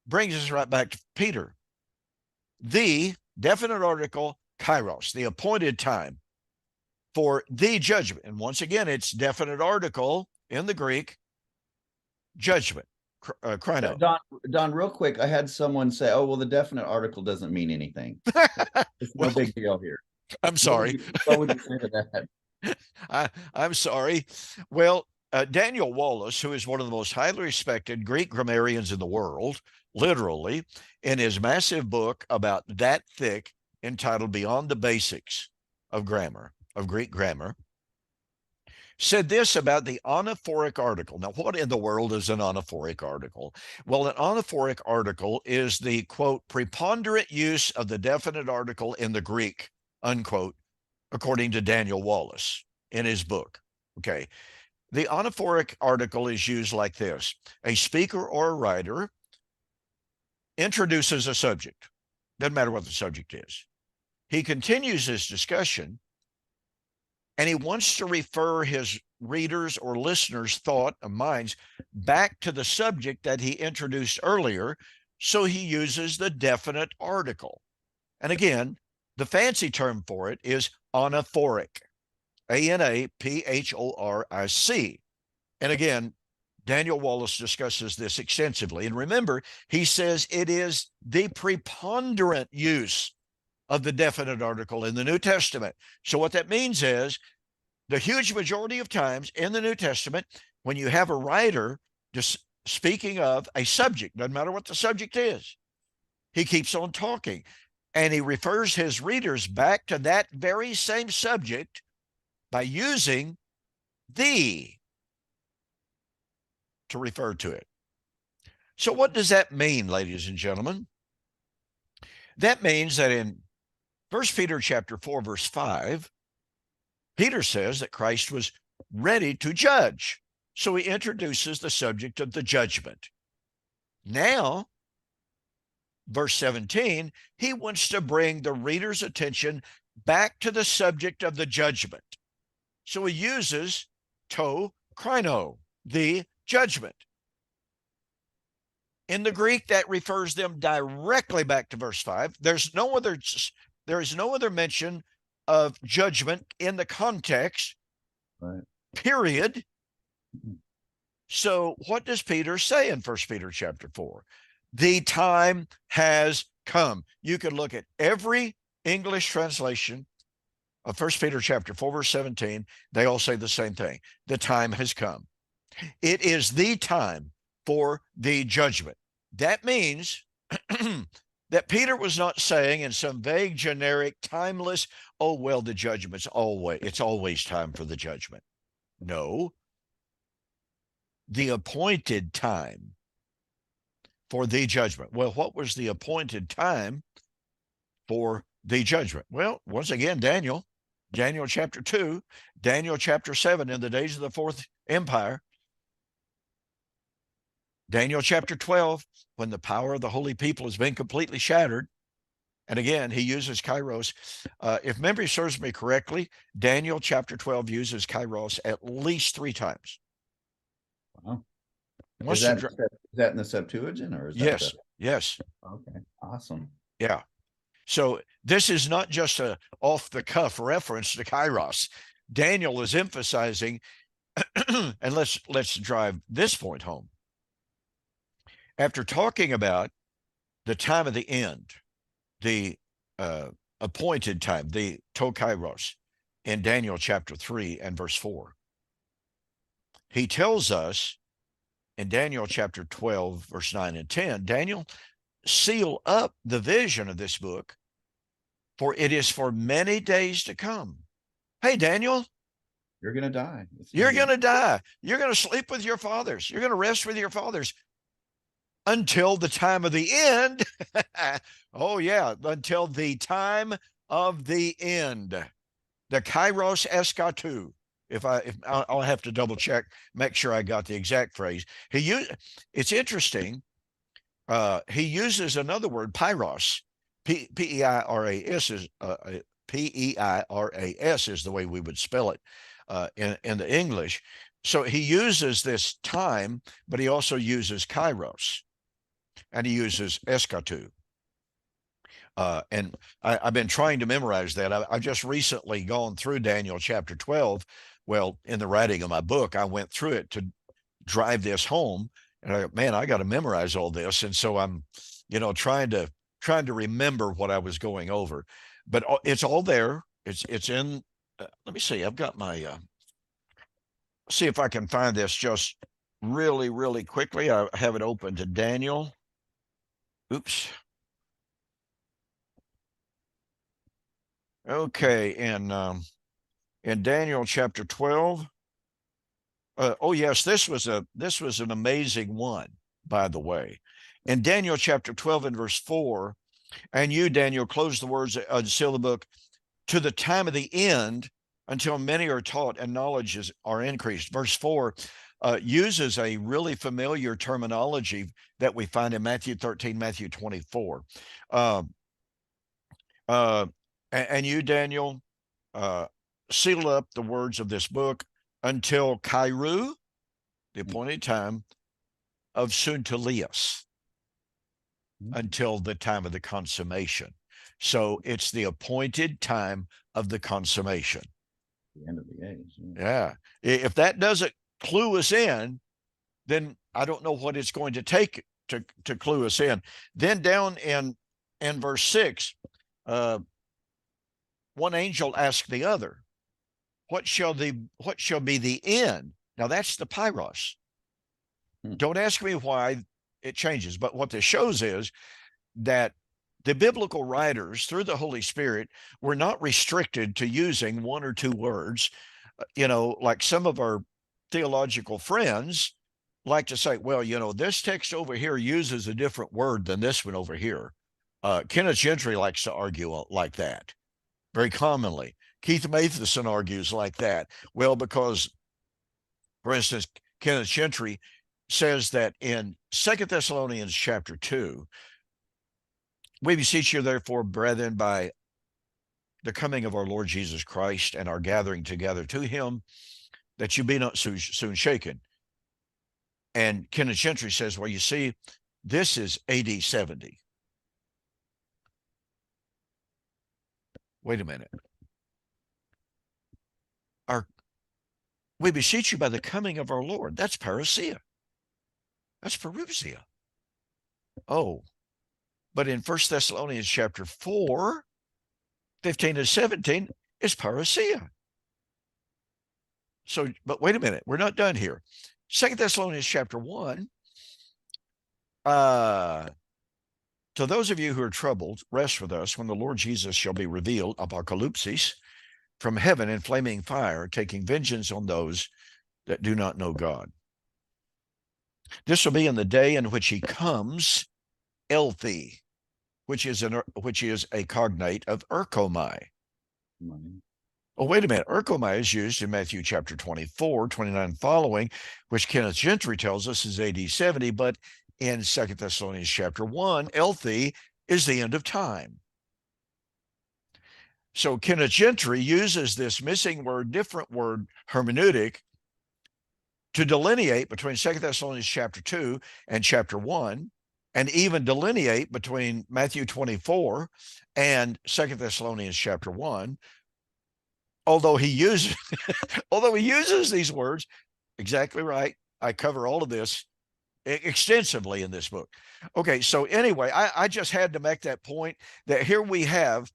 S1: Brings us right back to Peter. The definite article, kairos, the appointed time for the judgment. And once again, it's definite article in the Greek, judgment, krino.
S2: Don, real quick, I had someone say, "Oh, well, the definite article doesn't mean anything. It's no
S1: Well,
S2: big deal here."
S1: I'm sorry.
S2: What would you say to that?
S1: I'm sorry. Well, Daniel Wallace, who is one of the most highly respected Greek grammarians in the world, literally, in his massive book about that thick, entitled Beyond the Basics of Grammar, of Greek Grammar, said this about the anaphoric article. Now, what in the world is an anaphoric article? Well, an anaphoric article is the, quote, preponderant use of the definite article in the Greek, unquote, according to Daniel Wallace in his book. Okay. The anaphoric article is used like this. A speaker or a writer introduces a subject. Doesn't matter what the subject is. He continues his discussion, and he wants to refer his readers or listeners' thought and minds back to the subject that he introduced earlier. So he uses the definite article. And again, the fancy term for it is anaphoric, anaphoric. And again, Daniel Wallace discusses this extensively. And remember, he says it is the preponderant use of the definite article in the New Testament. So what that means is the huge majority of times in the New Testament, when you have a writer just speaking of a subject, doesn't matter what the subject is, he keeps on talking. And he refers his readers back to that very same subject by using the to refer to it. So what does that mean, ladies and gentlemen? That means that in 1 Peter chapter 4, verse 5, Peter says that Christ was ready to judge. So he introduces the subject of the judgment. Now, verse 17, he wants to bring the reader's attention back to the subject of the judgment. So he uses to krino, the judgment. In the Greek, that refers them directly back to verse 5. There is no other mention of judgment in the context,
S2: Right.
S1: period. So what does Peter say in 1 Peter chapter 4? The time has come. You can look at every English translation of 1 Peter chapter 4, verse 17. They all say the same thing. The time has come. It is the time for the judgment. That means that Peter was not saying in some vague, generic, timeless, oh, well, the judgment's it's always time for the judgment. No. The appointed time for the judgment. Well, what was the appointed time for the judgment? Well, once again, Daniel chapter 2, Daniel chapter 7, in the days of the Fourth Empire, Daniel chapter 12, when the power of the holy people has been completely shattered. And again, he uses kairos. If memory serves me correctly, Daniel chapter 12 uses kairos at least 3 times.
S2: Wow. Is that in the Septuagint, or is that
S1: yes.
S2: Okay, awesome.
S1: Yeah. So this is not just a off-the-cuff reference to kairos. Daniel is emphasizing, and let's drive this point home. After talking about the time of the end, the appointed time, the to kairos, in Daniel chapter 3 and verse 4, he tells us in Daniel chapter 12, verse 9 and 10, Daniel, seal up the vision of this book, for it is for many days to come. Hey, Daniel,
S2: you're going to die.
S1: You're going to die. You're going to sleep with your fathers. You're going to rest with your fathers until the time of the end. Oh, yeah, until the time of the end. The kairos eschatu. If I'll have to double check, make sure I got the exact phrase. It's interesting. He uses another word, pyros, P-E-I-R-A-S is P-E-I-R-A-S is the way we would spell it in the English. So he uses this time, but he also uses kairos, and he uses eskatu. And I've been trying to memorize that. I've just recently gone through Daniel chapter 12. Well, in the writing of my book, I went through it to drive this home. And man, I got to memorize all this. And so I'm, trying to remember what I was going over. But it's all there. It's in. Let me see. I've got my. See if I can find this just really, really quickly. I have it open to Daniel. Oops. Okay, in Daniel chapter 12. Oh yes, this was an amazing one, by the way. In Daniel chapter 12 and verse 4, and you, Daniel, close the words and seal the book to the time of the end, until many are taught and knowledges are increased. Verse 4 uses a really familiar terminology that we find in Matthew 13, Matthew 24. And you, Daniel, seal up the words of this book until Kairu, the appointed time of Suntilius, until the time of the consummation. So it's the appointed time of the consummation.
S2: The end of the age.
S1: Yeah. If that doesn't clue us in, then I don't know what it's going to take to clue us in. Then down in verse 6, one angel asked the other, what shall be the end? Now that's the pyros. Don't ask me why it changes, but what this shows is that the biblical writers, through the Holy Spirit, were not restricted to using one or two words. Like some of our theological friends like to say, well, this text over here uses a different word than this one over here. Kenneth Gentry likes to argue like that very commonly. Keith Matheson argues like that. Well, because, for instance, Kenneth Gentry says that in 2 Thessalonians chapter 2, we beseech you, therefore, brethren, by the coming of our Lord Jesus Christ and our gathering together to him, that you be not soon shaken. And Kenneth Gentry says, well, you see, this is AD 70. Wait a minute. We beseech you by the coming of our Lord. That's parousia. That's parousia. Oh, but in 1 Thessalonians chapter 4, 15 and 17, is parousia. So, but wait a minute. We're not done here. 2 Thessalonians chapter 1, to those of you who are troubled, rest with us when the Lord Jesus shall be revealed, apocalypsis, from heaven in flaming fire, taking vengeance on those that do not know God. This will be in the day in which he comes, Elthi, which is a cognate of erkomai. Oh, wait a minute. Erkomai is used in Matthew chapter 24, 29 following, which Kenneth Gentry tells us is AD 70, but in 2 Thessalonians chapter 1, Elthi is the end of time. So Kenneth Gentry uses this missing word, different word hermeneutic to delineate between 2 Thessalonians chapter 2 and chapter 1, and even delineate between Matthew 24 and 2 Thessalonians chapter 1, although he uses these words. Exactly right. I cover all of this extensively in this book. Okay, so anyway, I just had to make that point that here we have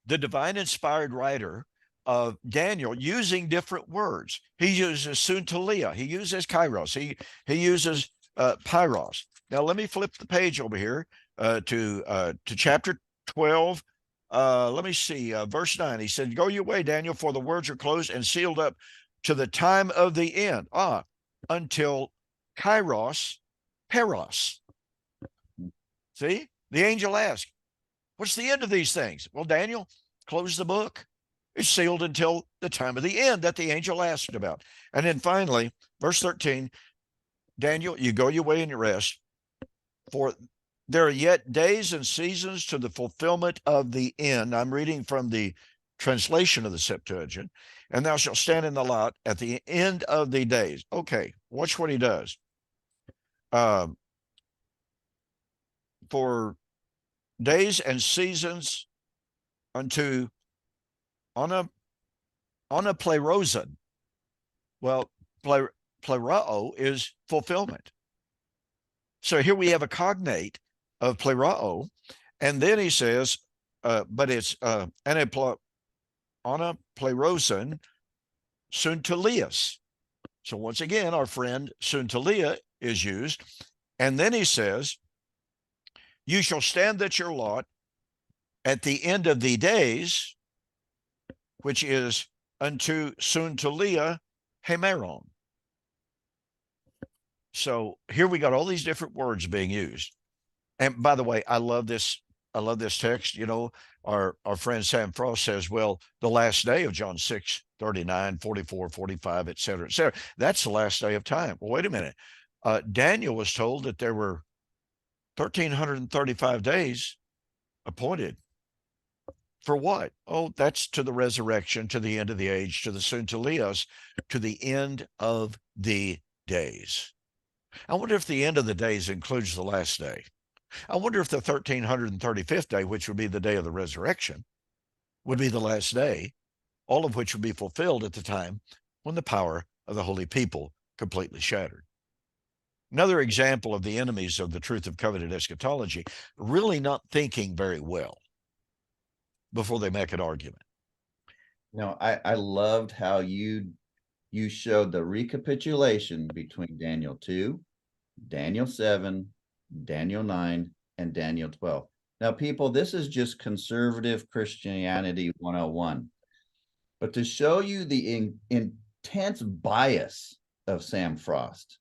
S1: the divine inspired writer of Daniel using different words. He uses suntalia, he uses kairos, he uses pyros. Now let me flip the page over here to chapter 12. Let me see, verse 9. He said, go your way, Daniel, for the words are closed and sealed up to the time of the end, until kairos, peros. See, the angel asked, what's the end of these things? Well, Daniel, close the book. It's sealed until the time of the end that the angel asked about. And then finally, verse 13, Daniel, you go your way and you rest, for there are yet days and seasons to the fulfillment of the end. I'm reading from the translation of the Septuagint. And thou shalt stand in the lot at the end of the days. Okay, watch what he does. For days and seasons unto on a plerozon. Well, plerao is fulfillment. So here we have a cognate of plerao, and then he says, but it's on a plerozon suntelius. So once again, our friend suntelia is used, and then he says, you shall stand at your lot at the end of the days, which is unto suntelia hemeron. So here we got all these different words being used. And by the way, I love this text. You know, our friend Sam Frost says, well, the last day of John 6, 39, 44, 45, et cetera, et cetera. That's the last day of time. Well, wait a minute. Daniel was told that there were 1,335 days appointed. For what? Oh, that's to the resurrection, to the end of the age, to the suntelios, to the end of the days. I wonder if the end of the days includes the last day. I wonder if the 1,335th day, which would be the day of the resurrection, would be the last day, all of which would be fulfilled at the time when the power of the holy people completely shattered. Another example of the enemies of the truth of covenant eschatology really not thinking very well before they make an argument.
S2: No, I loved how you showed the recapitulation between Daniel 2, Daniel 7, Daniel 9, and Daniel 12. Now, people, this is just conservative Christianity 101. But to show you the intense bias of Sam Frost,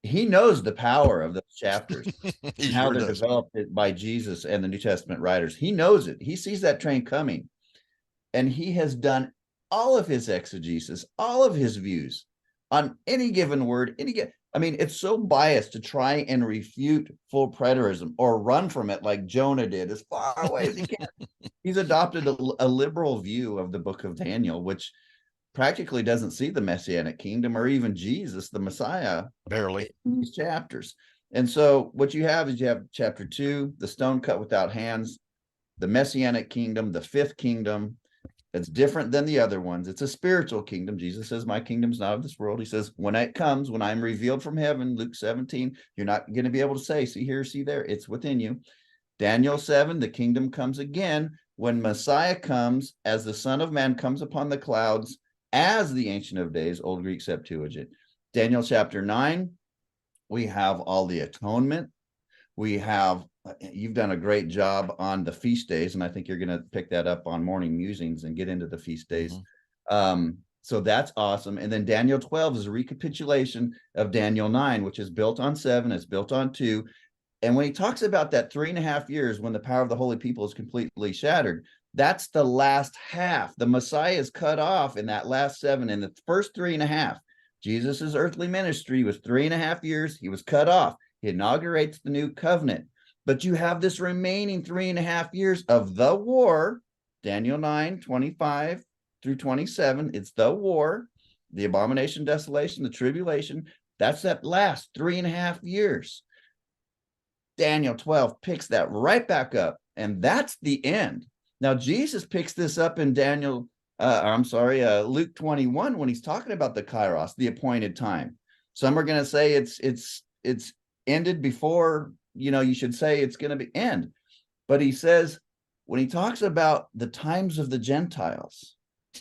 S2: he knows the power of those chapters and how they're developed by Jesus and the New Testament writers. He knows it. He sees that train coming. And he has done all of his exegesis, all of his views on any given word. I mean, it's so biased to try and refute full preterism or run from it like Jonah did as far away as he can. He's adopted a liberal view of the book of Daniel, which practically doesn't see the Messianic kingdom or even Jesus, the Messiah,
S1: barely
S2: in these chapters. And so what you have is you have chapter 2, the stone cut without hands, the Messianic kingdom, the fifth kingdom. It's different than the other ones. It's a spiritual kingdom. Jesus says, my kingdom's not of this world. He says, when it comes, when I'm revealed from heaven, Luke 17, you're not going to be able to say, see here, see there. It's within you. Daniel 7, the kingdom comes again when Messiah comes as the Son of Man comes upon the clouds as the Ancient of Days, Old Greek Septuagint. Daniel chapter 9, we have all the atonement. We have, you've done a great job on the feast days, and I think you're going to pick that up on morning musings and get into the feast days. So that's awesome. And then Daniel 12 is a recapitulation of Daniel 9, which is built on 7, it's built on 2. And when he talks about that 3.5 years when the power of the holy people is completely shattered, that's the last half. The Messiah is cut off in that last 7. In the first 3.5, Jesus's earthly ministry was 3.5 years. He was cut off. He inaugurates the new covenant. But you have this remaining 3.5 years of the war, Daniel 9, 25 through 27. It's the war, the abomination, desolation, the tribulation. That's that last 3.5 years. Daniel 12 picks that right back up, and that's the end. Now, Jesus picks this up in Luke 21 when he's talking about the kairos, the appointed time. Some are going to say it's ended before, you should say it's going to be end. But he says, when he talks about the times of the Gentiles,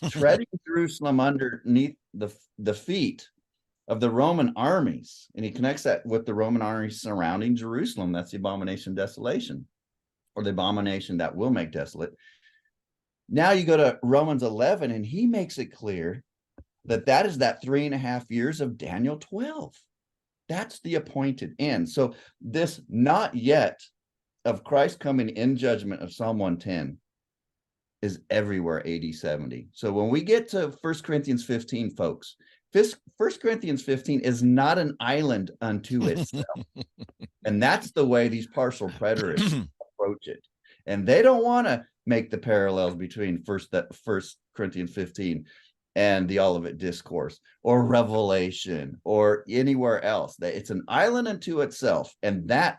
S2: treading Jerusalem underneath the feet of the Roman armies, and he connects that with the Roman armies surrounding Jerusalem. That's the abomination, desolation, or the abomination that will make desolate. Now you go to Romans 11, and he makes it clear that is that 3.5 years of Daniel 12. That's the appointed end. So this not yet of Christ coming in judgment of Psalm 110 is everywhere 80-70. So when we get to 1 Corinthians 15, folks, 1 Corinthians 15 is not an island unto itself. And that's the way these partial preterists approach it. And they don't want to make the parallels between First Corinthians 15 and the Olivet Discourse or Revelation or anywhere else. It's an island unto itself. And that,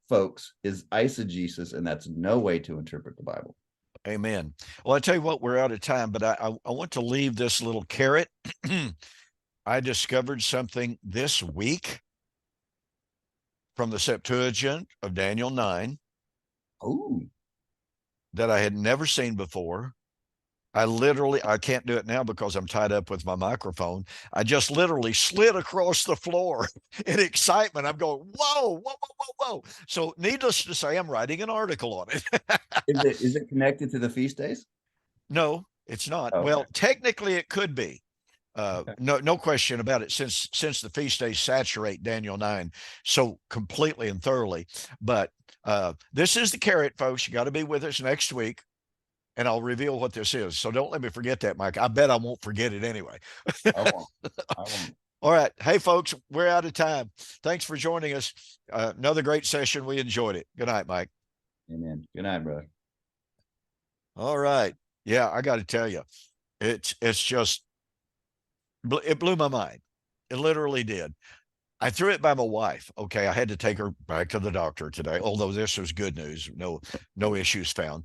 S2: folks, is eisegesis, and that's no way to interpret the Bible.
S1: Amen. Well, I tell you what, we're out of time, but I want to leave this little carrot. I discovered something this week from the Septuagint of Daniel 9.
S2: Oh,
S1: that I had never seen before. I can't do it now because I'm tied up with my microphone. I just literally slid across the floor in excitement. I'm going, whoa, whoa, whoa, whoa, whoa. So needless to say, I'm writing an article on it.
S2: is it connected to the feast days?
S1: No, it's not.
S2: Okay.
S1: Well, technically it could be.
S2: Okay.
S1: No question about it, since the feast days saturate Daniel 9 so completely and thoroughly. But this is the carrot, folks. You got to be with us next week, and I'll reveal what this is. So don't let me forget that, Mike. I bet I won't forget it anyway.
S2: I won't. I won't.
S1: All right. Hey, folks, we're out of time. Thanks for joining us. Another great session. We enjoyed it. Good night, Mike.
S2: Amen. Good night, brother.
S1: All right. Yeah, I got to tell you, it's just, it blew my mind. It literally did. I threw it by my wife. Okay, I had to take her back to the doctor today, although this was good news. No issues found.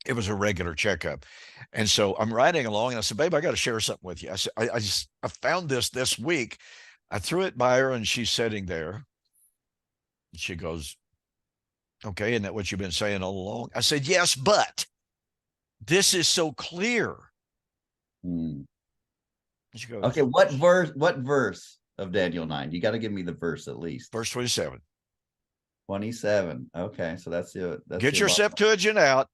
S1: It was a regular checkup. And so I'm riding along and I said, babe, I got to share something with you. I said, I found this week. I threw it by her and she's sitting there. She goes, okay, isn't that what you've been saying all along? I said, yes, but this is so clear.
S2: Hmm.
S1: She goes,
S2: Okay, what verse of Daniel 9? You got to give me the verse at least.
S1: verse 27.
S2: 27. Okay, so that's
S1: Get your Septuagint out.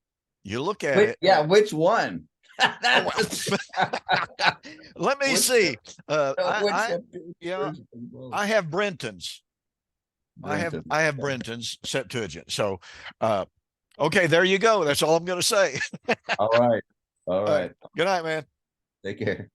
S1: You look at it.
S2: Yeah, which one?
S1: Oh, let me see. I have Brenton's. I have Brenton's Septuagint. So, okay, there you go. That's all I'm going to say.
S2: All right. All right.
S1: Good night, man.
S2: Take care.